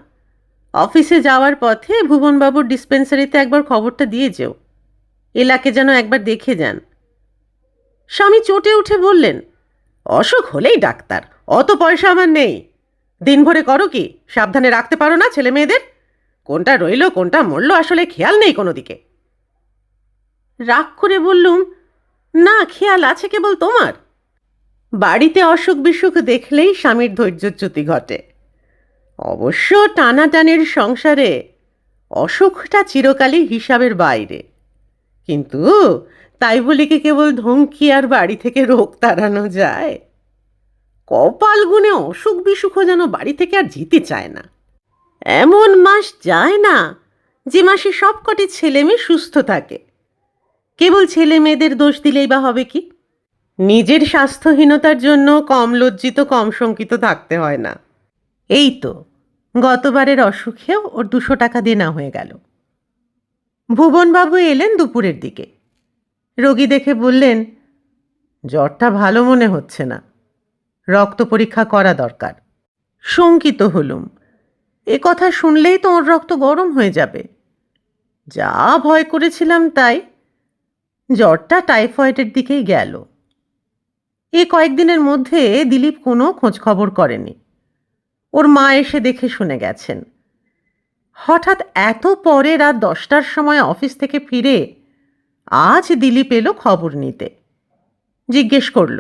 অফিসে যাওয়ার পথে ভুবনবাবুর ডিসপেন্সারিতে একবার খবরটা দিয়ে যেও, এলাকে যেন একবার দেখে যান। স্বামী চটে উঠে বললেন, অসুখ হলেই ডাক্তার, অত পয়সা আমার নেই। দিন ভরে করো কি, সাবধানে রাখতে পারো না ছেলে মেয়েদের? কোনটা রইল কোনটা মরল আসলে খেয়াল নেই কোনো দিকে। রাগ করে বললুম, না খেয়াল আছে কেবল তোমার। বাড়িতে অসুখ বিসুখ দেখলেই স্বামীর ধৈর্যচ্যুতি ঘটে। অবশ্য টানাটানির সংসারে অসুখটা চিরকালই হিসাবের বাইরে, কিন্তু তাই বলে কি কেবল ধমকি আর বাড়ি থেকে রোগ তাড়ানো যায়? কপাল গুনে অসুখ বিসুখও যেন বাড়ি থেকে আর যেতে চায় না। এমন মাস যায় না যে মাসে সবকটি ছেলে মেয়ে সুস্থ থাকে। কেবল ছেলে মেয়েদের দোষ দিলেই বা হবে কি? নিজের স্বাস্থ্যহীনতার জন্য কম লজ্জিত কম শঙ্কিত থাকতে হয় না। এই তো গতবারের অসুখেও ওর 200 টাকা দেনা হয়ে গেল। ভুবনবাবু এলেন দুপুরের দিকে। রোগী দেখে বললেন, জ্বরটা ভালো মনে হচ্ছে না, রক্ত পরীক্ষা করা দরকার। শঙ্কিত হলুম, এ কথা শুনলেই তো ওর রক্ত গরম হয়ে যাবে। যা ভয় করেছিলাম তাই। জ্বরটা টাইফয়েডের দিকেই গেল। এ কয়েকদিনের মধ্যে দিলীপ কোনো খোঁজ খবর করেনি। ওর মা এসে দেখে শুনে গেছেন। হঠাৎ এত পরে রাত 10টার সময় অফিস থেকে ফিরে আজ দিলীপ এলো খবর নিতে। জিজ্ঞেস করল,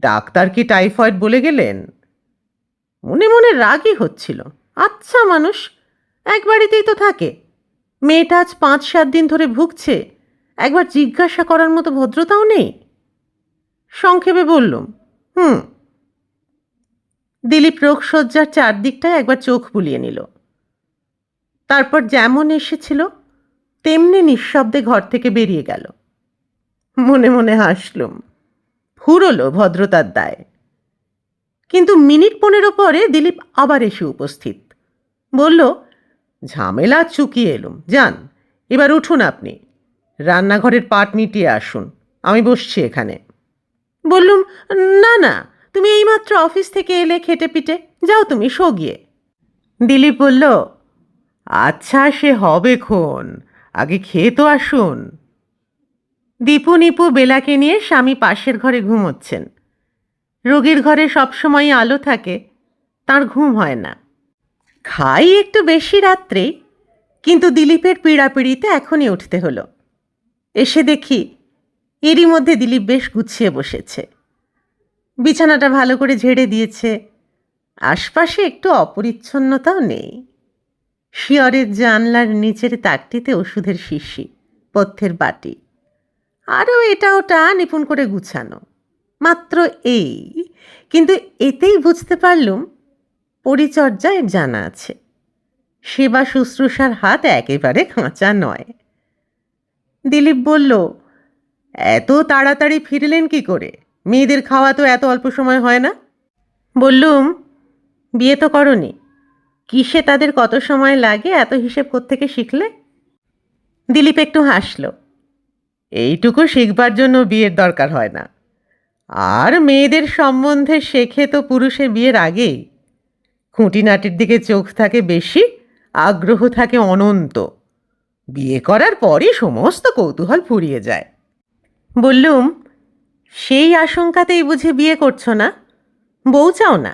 ডাক্তার কি টাইফয়েড বলে গেলেন? মনে মনে রাগই হচ্ছিল। আচ্ছা মানুষ, এক বাড়িতেই তো থাকে, মেয়েটা আজ 5-7 দিন ধরে ভুগছে, একবার জিজ্ঞাসা করার মতো ভদ্রতাও নেই। সংক্ষেপে বললুম, দিলীপ রোগশয্যার চারদিকটায় একবার চোখ বুলিয়ে নিল। তারপর যেমন এসেছিল তেমনি নিঃশব্দে ঘর থেকে বেরিয়ে গেল। মনে মনে হাসলুম, ফুরলো ভদ্রতার দায়। কিন্তু মিনিট 15 পরে দিলীপ আবার এসে উপস্থিত। বলল, ঝামেলা চুকিয়ে এলুম, যান এবার উঠুন, আপনি রান্নাঘরের পাট মিটিয়ে আসুন, আমি বসছি এখানে। বললুম, না না, তুমি এইমাত্র অফিস থেকে এলে খেটে পিটে, যাও তুমি শো গিয়ে। দিলীপ বলল, আচ্ছা সে হবে খন, আগে খেয়ে তো আসুন। দীপু নিপু বেলাকে নিয়ে স্বামী পাশের ঘরে ঘুমোচ্ছেন। রোগীর ঘরে সবসময় আলো থাকে, তার ঘুম হয় না। খাই একটু বেশি রাত্রে, কিন্তু দিলীপের পীড়াপিড়িতে এখনই উঠতে হলো। এসে দেখি এরই মধ্যে দিলীপ বেশ গুছিয়ে বসেছে। বিছানাটা ভালো করে ঝেড়ে দিয়েছে, আশপাশে একটু অপরিচ্ছন্নতাও নেই। শিয়রের জানলার নিচের তাকটিতে ওষুধের শিশি, পথ্যের বাটি, আরও এটা ওটা নিপুণ করে গুছানো। মাত্র এই, কিন্তু এতেই বুঝতে পারলুম পরিচর্যায় জানা আছে, সেবা শুশ্রূষার হাত একেবারে খাঁচা নয়। দিলীপ বলল, এত তাড়াতাড়ি ফিরলেন কি করে? মেয়েদের খাওয়া তো এত অল্প সময় হয় না। বললুম, বিয়ে তো করনি, কিসে তাদের কত সময় লাগে এত হিসেব কোত্থেকে শিখলে? দিলীপ একটু হাসল, এইটুকু শিখবার জন্য বিয়ের দরকার হয় না। আর মেয়েদের সম্বন্ধে শেখে তো পুরুষে বিয়ের আগেই। খুঁটিনাটির দিকে চোখ থাকে বেশি, আগ্রহ থাকে অনন্ত, বিয়ে করার পরই সমস্ত কৌতূহল ফুরিয়ে যায়। বললুম, সেই আশঙ্কাতেই বুঝি বিয়ে করছো না? বউ চাও না,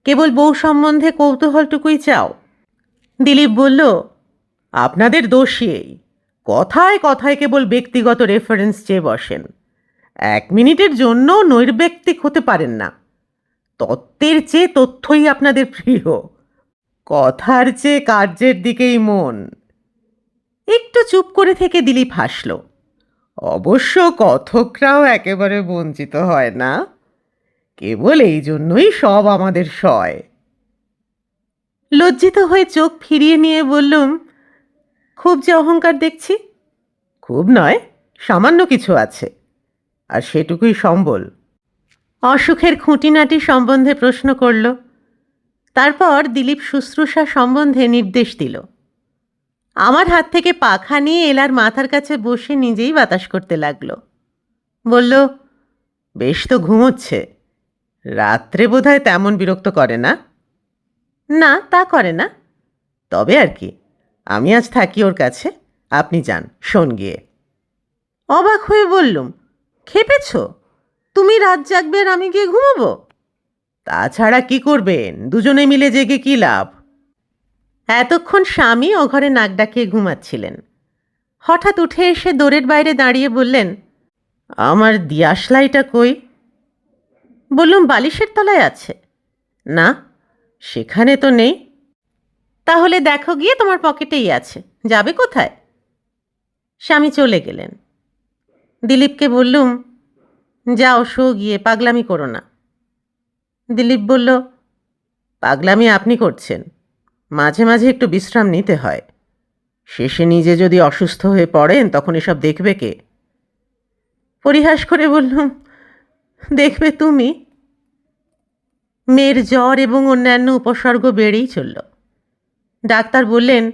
কেবল বউ সম্বন্ধে কৌতূহলটুকুই চাও? দিলীপ বলল, আপনাদের দোষই এই, কথায় কথায় কেবল ব্যক্তিগত রেফারেন্স চেয়ে বসেন, 1 মিনিটের জন্য নৈর্ব্যক্তিক হতে পারেন না। তত্ত্বের চেয়ে তথ্যই আপনাদের প্রিয়, কথার চেয়ে কার্যের দিকেই মন। একটু চুপ করে থেকে দিলীপ হাসল। অবশ্য কথকরাও একেবারে বঞ্চিত হয় না, কেবল এই জন্যই সব আমাদের সয়। লজ্জিত হয়ে চোখ ফিরিয়ে নিয়ে বললুম, খুব যে অহংকার দেখছি। খুব নয়, সামান্য কিছু আছে, আর সেটুকুই সম্বল। অসুখের খুঁটিনাটি সম্বন্ধে প্রশ্ন করল। তারপর দিলীপ শুশ্রূষা সম্বন্ধে নির্দেশ দিল। আমার হাত থেকে পাখা নিয়ে এলার মাথার কাছে বসে নিজেই বাতাস করতে লাগলো। বলল, বেশ তো ঘুমোচ্ছে, রাত্রে বোধহয় তেমন বিরক্ত করে না? না, তা করে না। তবে আর কি, আমি আজ থাকি ওর কাছে, আপনি যান, শোন গিয়ে। অবাক হয়ে বললুম, খেপেছ? তুমি রাত জাগবে আর আমি গিয়ে ঘুমাবো? তাছাড়া কি করবেন, দুজনে মিলে জেগে কি লাভ? এতক্ষণ স্বামী ও ঘরে নাক ডাকিয়ে ঘুমাচ্ছিলেন। হঠাৎ উঠে এসে দোরের বাইরে দাঁড়িয়ে বললেন, আমার দিয়াশলাইটা কই? বললুম, বালিশের তলায় আছে। না, সেখানে তো নেই। তাহলে দেখো গিয়ে, তোমার পকেটেই আছে, যাবে কোথায়? স্বামী চলে গেলেন। দিলীপকে বললুম, যাও শো গিয়ে, পাগলামি করো না। দিলীপ বলল, পাগলামি আপনি করছেন, মাঝে মাঝে একটু বিশ্রাম নিতে হয়। শেষে নিজে যদি অসুস্থ হয়ে পড়েন তখন এসব দেখবে কে? পরিহাস করে বললুম, দেখবে তুমি। মেয়ের জ্বর এবং অন্যান্য উপসর্গ বেড়েই চলল। ডাক্তার বললেন,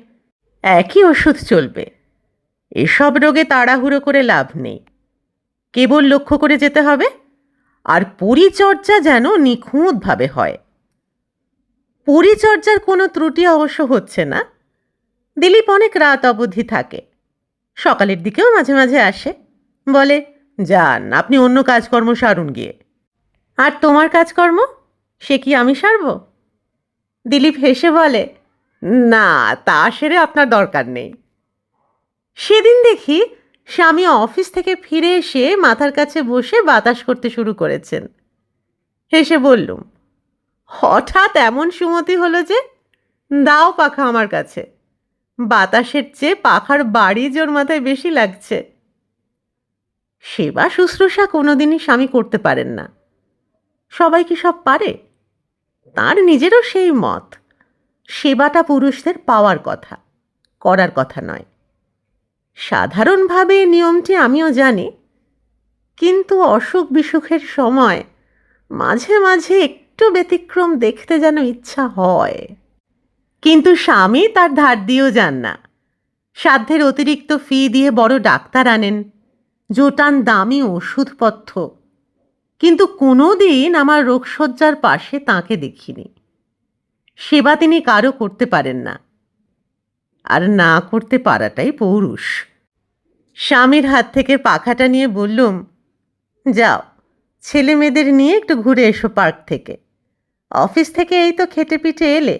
একই ওষুধ চলবে, এসব রোগে তাড়াহুড়ো করে লাভ নেই, কেবল লক্ষ্য করে যেতে হবে, আর পরিচর্যা যেন নিখুঁতভাবে হয়। পরিচর্যার কোনো ত্রুটি অবশ্য হচ্ছে না। দিলীপ অনেক রাত অবধি থাকে, সকালের দিকেও মাঝে মাঝে আসে, বলে, যান, আপনি অন্য কাজকর্ম সারুন গিয়ে। আর তোমার কাজকর্ম, সে কি আমি সারব? দিলীপ হেসে বলে, না, তা সেরে আপনার দরকার নেই। সেদিন দেখি স্বামী অফিস থেকে ফিরে এসে মাথার কাছে বসে বাতাস করতে শুরু করেছেন। হেসে বললুম, হঠাৎ এমন সুমতি হলো যে, দাও পাখা আমার কাছে, বাতাসের চেয়ে পাখার বাড়ি জোর মাথায় বেশি লাগছে। সেবা শুশ্রূষা কোনোদিনই স্বামী করতে পারেন না। সবাই কি সব পারে? তার নিজেরও সেই মত, সেবাটা পুরুষদের পাওয়ার কথা, করার কথা নয়। সাধারণভাবে নিয়মটি আমিও জানি, কিন্তু অসুখ বিসুখের সময় মাঝে মাঝে একটু ব্যতিক্রম দেখতে যেন ইচ্ছা হয়। কিন্তু স্বামী তার ধার দিয়েও যান না, সাধ্যের অতিরিক্ত ফি দিয়ে বড় ডাক্তার আনেন, জোটান দামি ওষুধপত্র, কিন্তু কোনো দিন আমার রোগশয্যার পাশে তাঁকে দেখিনি। সেবা তিনি কারও করতে পারেন না, আর না করতে পারাটাই পৌরুষ। স্বামীর হাত থেকে পাখাটা নিয়ে বললুম, যাও, ছেলে মেয়েদের নিয়ে একটু ঘুরে এসো পার্ক থেকে। অফিস থেকে এই তো খেটে পিটে এলে,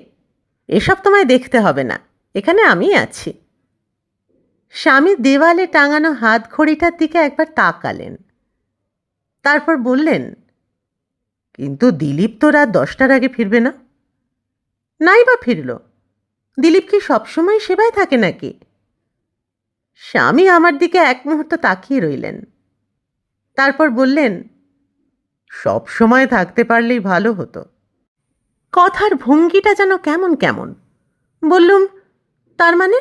এসব তোমায় দেখতে হবে না, এখানে আমি আছি। স্বামী দেওয়ালে টাঙানো হাত ঘড়িটার দিকে একবার তাকালেন, তারপর বললেন, কিন্তু দিলীপ তো রাত 10টার আগে ফিরবে না? নাই বা ফিরল, দিলীপ কি সবসময় সেবায় থাকে নাকি? স্বামী আমার দিকে এক মুহূর্ত তাকিয়ে রইলেন, তারপর বললেন, সব সময় থাকতে পারলেই ভালো হতো। কথার ভঙ্গিটা যেন কেমন কেমন। বললুম, তার মানে?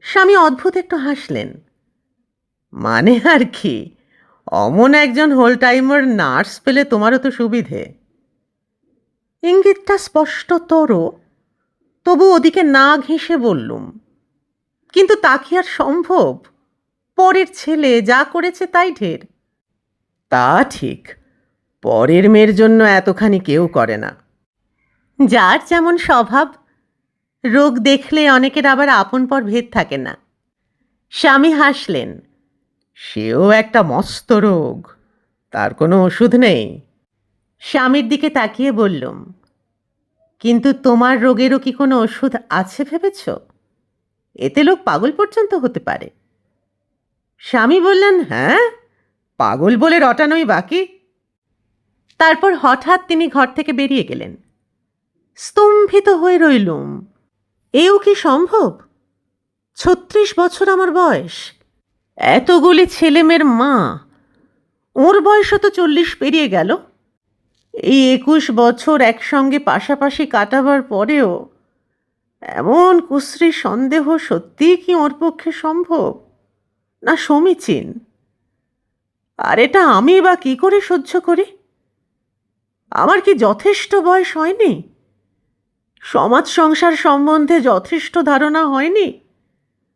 স্বামী অদ্ভুত একটু হাসলেন। মানে আর কি, অমন একজন হোল টাইমার নার্স পেলে তোমারও তো সুবিধে। ইঙ্গিতটা স্পষ্টতর, তবু ওদিকে না ঘেঁষে বললুম, কিন্তু তা কি আর সম্ভব? পরের ছেলে যা করেছে তাই ঢের। তা ঠিক, পরের মেয়ের জন্য এতখানি কেউ করে না। যার যেমন স্বভাব, রোগ দেখলে অনেকের আবার আপন পর ভেদ থাকে না। স্বামী হাসলেন, সেও একটা মস্ত রোগ, তার কোনো ওষুধ নেই। স্বামীর দিকে তাকিয়ে বললুম, কিন্তু তোমার রোগেরও কি কোনো ওষুধ আছে ভেবেছ? এতে লোক পাগল পর্যন্ত হতে পারে। স্বামী বললেন, হ্যাঁ, পাগল বলে রটানোই বাকি। তারপর হঠাৎ তিনি ঘর থেকে বেরিয়ে গেলেন। স্তম্ভিত হয়ে রইলুম, এও কি সম্ভব? 36 বছর আমার বয়স, এতগুলি ছেলেমেয়ের মা। ওর বয়সও তো 40 পেরিয়ে গেল। এই 21 বছর একসঙ্গে পাশাপাশি কাটাবার পরেও এমন কুশ্রী সন্দেহ সত্যিই কি ওর পক্ষে সম্ভব, না সমীচীন? আর এটা আমি বা কি করে সহ্য করি? আমার কি যথেষ্ট বয়স হয়নি? সমাজ সংসার সম্বন্ধে যথেষ্ট ধারণা হয়নি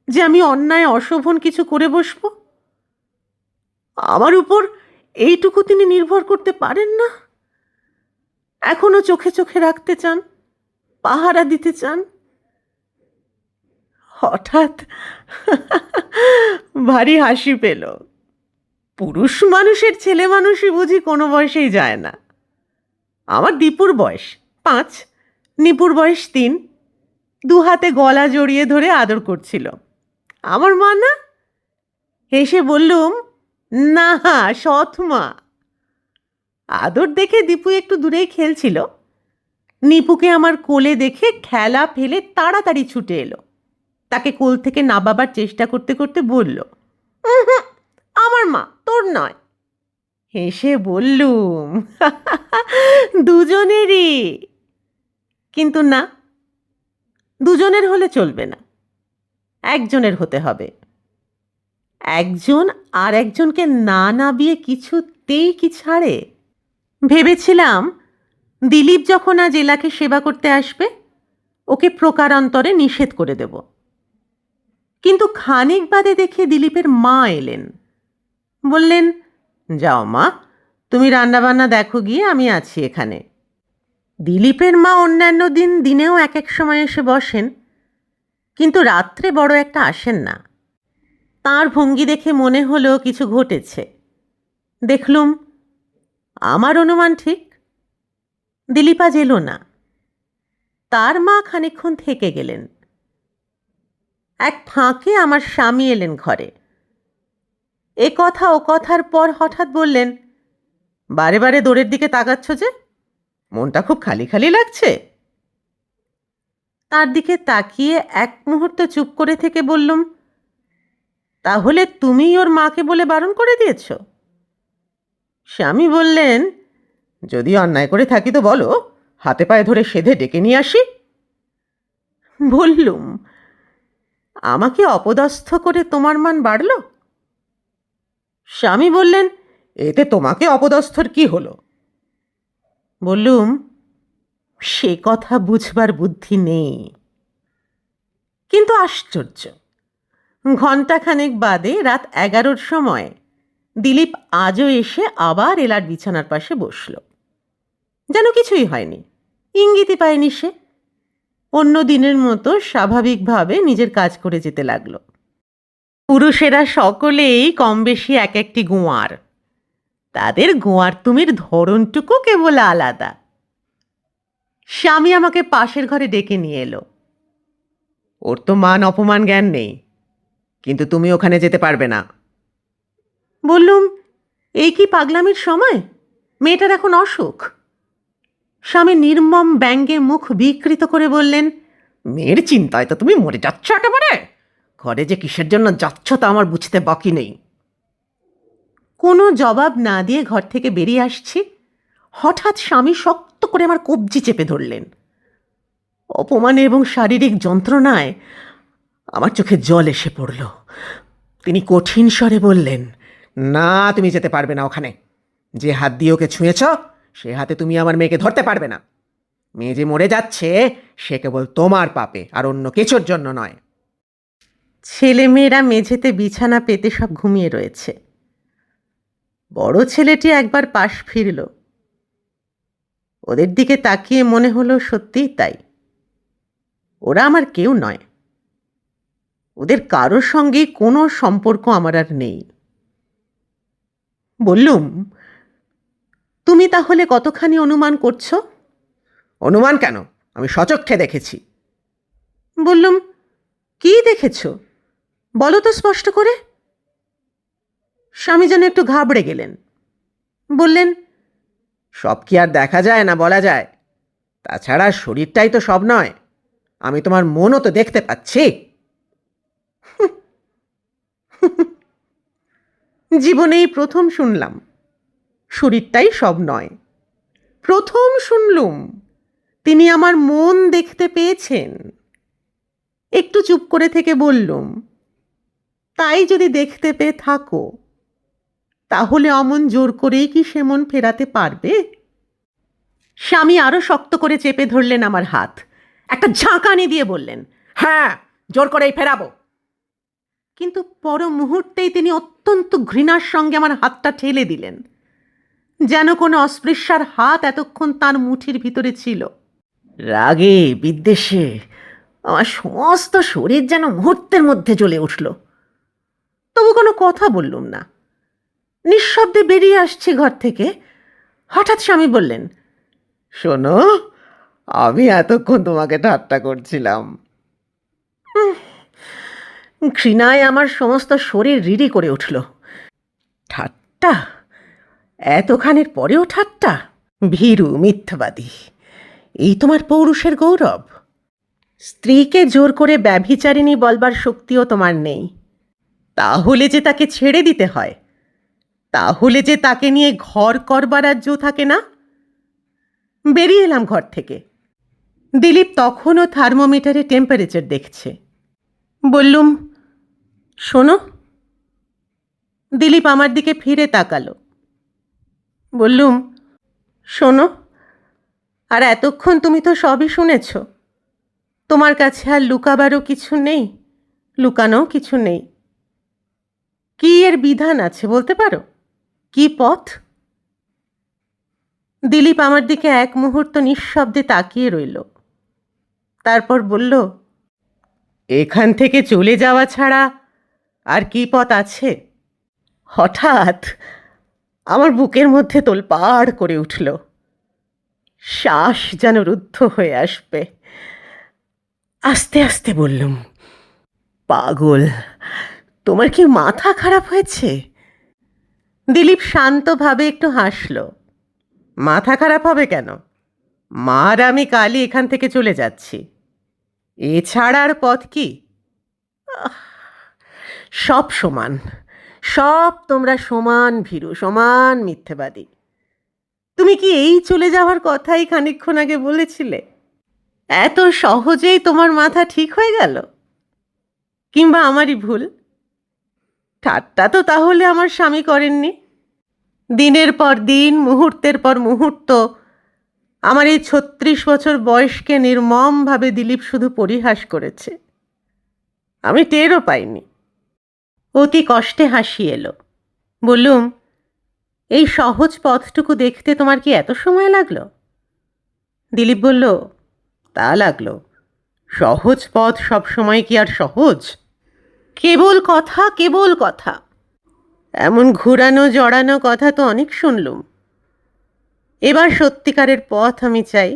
যে আমি অন্যায় অশোভন কিছু করে বসব? আমার উপর এইটুকু তিনি নির্ভর করতে পারেন না? এখনো চোখে চোখে রাখতে চান, পাহারা দিতে চান? হঠাৎ ভারী হাসি পেল। পুরুষ মানুষের ছেলে মানুষই বুঝি কোনো বয়সেই যায় না। আমার দীপুর বয়স 5, নিপুর বয়স 3। 2 হাতে গলা জড়িয়ে ধরে আদর করছিল। আমার মা না? হেসে বললুম, না, সৎ মা। আদর দেখে দীপু একটু দূরেই খেলছিল। নিপুকে আমার কোলে দেখে খেলা ফেলে তাড়াতাড়ি ছুটে এলো। তাকে কোল থেকে নাবাবার চেষ্টা করতে করতে বলল, আমার মা, তোর নয়। হেসে বললুম, দুজনেরই। কিন্তু না, দুজনের হলে চলবে না, একজনের হতে হবে। একজন আর একজনকে না নাবিয়ে কিছুতেই কি ছাড়ে? ভেবেছিলাম দিলীপ যখন আজ এলাকে সেবা করতে আসবে, ওকে প্রকারান্তরে নিষেধ করে দেব। কিন্তু খানিক বাদে দেখে দিলীপের মা এলেন। বললেন, যাও মা, তুমি রান্নাবান্না দেখো গিয়ে, আমি আছি এখানে। দিলীপের মা অন্যান্য দিনেও এক এক সময় এসে বসেন, কিন্তু রাত্রে বড় একটা আসেন না। তাঁর ভঙ্গি দেখে মনে হলো কিছু ঘটেছে। দেখলুম আমার অনুমান ঠিক। দিলীপ আজ এলো না। তার মা খানিকক্ষণ থেকে গেলেন। এক ফাঁকে আমার স্বামী এলেন ঘরে। এ কথা ও কথার পর হঠাৎ বললেন, বারে বারে দোরের দিকে তাকাচ্ছ যে, মনটা খুব খালি খালি লাগছে? তার দিকে তাকিয়ে এক মুহূর্ত চুপ করে থেকে বললুম, তাহলে তুমিই ওর মাকে বলে বারণ করে দিয়েছ? স্বামী বললেন, যদি অন্যায় করে থাকি তো বলো, হাতে পায়ে ধরে সেধে ডেকে নিয়ে আসি। বললুম, আমাকে অপদস্থ করে তোমার মান বাড়ল? স্বামী বললেন, এতে তোমাকে অপদস্থর কি হলো? বললুম, সে কথা বুঝবার বুদ্ধি নেই। কিন্তু আশ্চর্য, ঘণ্টাখানেক বাদে রাত 11টার সময় দিলীপ আজও এসে আবার এলার বিছানার পাশে বসল। যেন কিছুই হয়নি, ইঙ্গিতই পায়নি সে। অন্য দিনের মতো স্বাভাবিকভাবে নিজের কাজ করে যেতে লাগলো। পুরুষেরা সকলেই কম বেশি এক একটি গোঁয়ার। তাদের গোঁয়ার তুমির ধরনটুকু কেবল আলাদা। স্বামী আমাকে পাশের ঘরে ডেকে নিয়ে এলো। ওর তো মান অপমান জ্ঞান নেই, কিন্তু তুমি ওখানে যেতে পারবে না। বললুম, এই কি পাগলামির সময়? মেয়েটার এখন অসুখ। স্বামী নির্মম ব্যঙ্গে মুখ বিকৃত করে বললেন, মেয়ের চিন্তায় তো তুমি মরে যাচ্ছ একেবারে। ঘরে যে কিসের জন্য যাচ্ছ তা আমার বুঝতে বাকি নেই। কোনো জবাব না দিয়ে ঘর থেকে বেরিয়ে আসছি, হঠাৎ স্বামী শক্ত করে আমার কবজি চেপে ধরলেন। অপমানে এবং শারীরিক যন্ত্রণায় আমার চোখে জল এসে পড়ল। তিনি কঠিন স্বরে বললেন, না, তুমি যেতে পারবে না ওখানে। যে হাত দিয়ে ওকে ছুঁয়েছ, সে হাতে তুমি আমার মেয়েকে ধরতে পারবে না। মেয়ে যে মরে যাচ্ছে, সে কেবল তোমার পাপে, আর অন্য কিছুর জন্য নয়। ছেলেমেয়েরা মেঝেতে বিছানা পেতে সব ঘুমিয়ে রয়েছে। বড় ছেলেটি একবার পাশ ফিরল। ওদের দিকে তাকিয়ে মনে হলো সত্যিই তাই। ওরা আমার কেউ নয়। ওদের কারোর সঙ্গে কোনো সম্পর্ক আমার আর নেই। বললুম, তুমি তাহলে কতখানি অনুমান করছো? অনুমান কেন, আমি সচক্ষে দেখেছি। বললুম, কি দেখেছ? বলো তো স্পষ্ট করে। স্বামী যেন একটু ঘাবড়ে গেলেন। বললেন, সব কি আর দেখা যায় না বলা যায়? তাছাড়া শরীরটাই তো সব নয়। আমি তোমার মনও তো দেখতে পাচ্ছি। জীবনেই প্রথম শুনলাম শরীরটাই সব নয়। প্রথম শুনলুম তিনি আমার মন দেখতে পেয়েছেন। একটু চুপ করে থেকে বললুম, তাই যদি দেখতে পেয়ে থাকো তাহলে অমন জোর করেই কি সে মন ফেরাতে পারবে? স্বামী আরো শক্ত করে চেপে ধরলেন আমার হাত, একটা ঝাঁকানি দিয়ে বললেন, হ্যাঁ, জোর করেই ফেরাবো। কিন্তু পর মুহূর্তেই তিনি অত্যন্ত ঘৃণার সঙ্গে আমার হাতটা ঠেলে দিলেন, যেন কোনো অস্পৃশ্যার হাত এতক্ষণ তার মুঠির ভিতরে ছিল। রাগে বিদ্বেষে আমার সমস্ত শরীর যেন মুহূর্তের মধ্যে জ্বলে উঠল। তবু কোনো কথা বললুম না, নিঃশব্দে বেরিয়ে আসছি ঘর থেকে। হঠাৎ স্বামী বললেন, শোনো, আমি এতক্ষণ তোমাকে ঠাট্টা করছিলাম। ঘৃণায় আমার সমস্ত শরীর রিরি করে উঠল। ঠাট্টা? এতখানের পরেও ঠাট্টা? ভীরু, মিথ্যাবাদী, এই তোমার পৌরুষের গৌরব? স্ত্রীকে জোর করে ব্যভিচারিণী বলবার শক্তিও তোমার নেই। তাহলে যে তাকে ছেড়ে দিতে হয়, তাহলে যে তাকে নিয়ে ঘর করবার রাজ্য থাকে না? বেরিয়ে এলাম ঘর থেকে। দিলীপ তখনও থার্মোমিটারে টেম্পারেচার দেখছে। বললুম, শোনো। দিলীপ আমার দিকে ফিরে তাকালো। বললুম, শোনো, আর এতক্ষণ তুমি তো সবই শুনেছ। তোমার কাছে আর লুকাবারও কিছু নেই, লুকানোও কিছু নেই। কি এর বিধান আছে বলতে পারো? কি পথ? দিলীপ আমার দিকে এক মুহূর্ত নিঃশব্দে তাকিয়ে রইল। তারপর বলল, এখান থেকে চলে যাওয়া ছাড়া আর কি পথ আছে? হঠাৎ আমার বুকের মধ্যে তোলপাড় করে উঠল, শ্বাস যেন রুদ্ধ হয়ে আসবে। আস্তে আস্তে বললুম, পাগল, তোমার কি মাথা খারাপ হয়েছে? দিলীপ শান্তভাবে একটু হাসল। মাথা খারাপ হবে কেন? মা আর আমি কালই এখান থেকে চলে যাচ্ছি। এছাড়া আর পথ কি? সব সমান, সব তোমরা সমান ভীরু, সমান মিথ্যেবাদী। তুমি কি এই চলে যাওয়ার কথাই খানিকক্ষণ আগে বলেছিলে? এত সহজেই তোমার মাথা ঠিক হয়ে গেল? কিংবা আমারই ভুল? ঠাট্টা তো তাহলে আমার স্বামী করেননি। দিনের পর দিন, মুহূর্তের পর মুহূর্ত আমার এই ৩৬ বছর বয়সকে নির্মমভাবে দিলীপ শুধু পরিহাস করেছে। আমি টেরও পাইনি। অতি কষ্টে হাসি এলো। বললুম, এই সহজ পথটুকু দেখতে তোমার কি এত সময় লাগলো? দিলীপ বলল, তা লাগলো। সহজ পথ সবসময় কি আর সহজ? কেবল কথা, কেবল কথা। এমন ঘুরানো জড়ানো কথা তো অনেক শুনলুম। এবার সত্যিকারের পথ আমি চাই,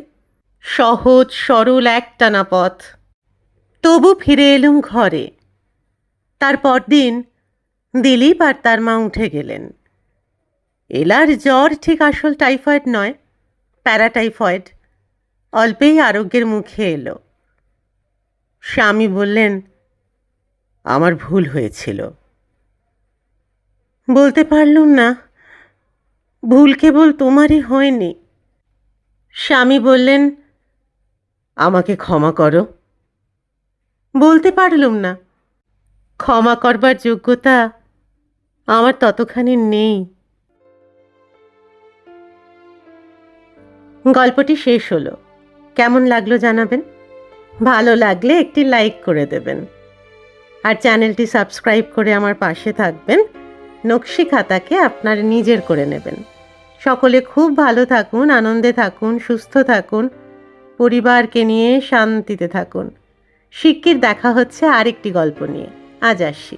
সহজ সরল একটানা পথ। তবু ফিরে এলুম ঘরে। তারপর দিন দিলীপ আর তার মা উঠে গেলেন। এলার জ্বর ঠিক আসল টাইফয়েড নয়, প্যারাটাইফয়েড। অল্পেই আরোগ্যের মুখে এলো। স্বামী বললেন, আমার ভুল হয়েছিল। বলতে পারলুম না, ভুল কেবল তোমারই হয়নি। স্বামী বললেন, আমাকে ক্ষমা করো। বলতে পারলুম না, ক্ষমা করবার যোগ্যতা আমার ততখানি নেই। গল্পটি শেষ হলো। কেমন লাগলো জানাবেন। ভালো লাগলে একটি লাইক করে দেবেন, আর চ্যানেলটি সাবস্ক্রাইব করে আমার পাশে থাকবেন। নকশি খাতাকে আপনার নিজের করে নেবেন। সকলে খুব ভালো থাকুন, আনন্দে থাকুন, সুস্থ থাকুন, পরিবারকে নিয়ে শান্তিতে থাকুন। শিগগির দেখা হচ্ছে আরেকটি গল্প নিয়ে। আজ আসি।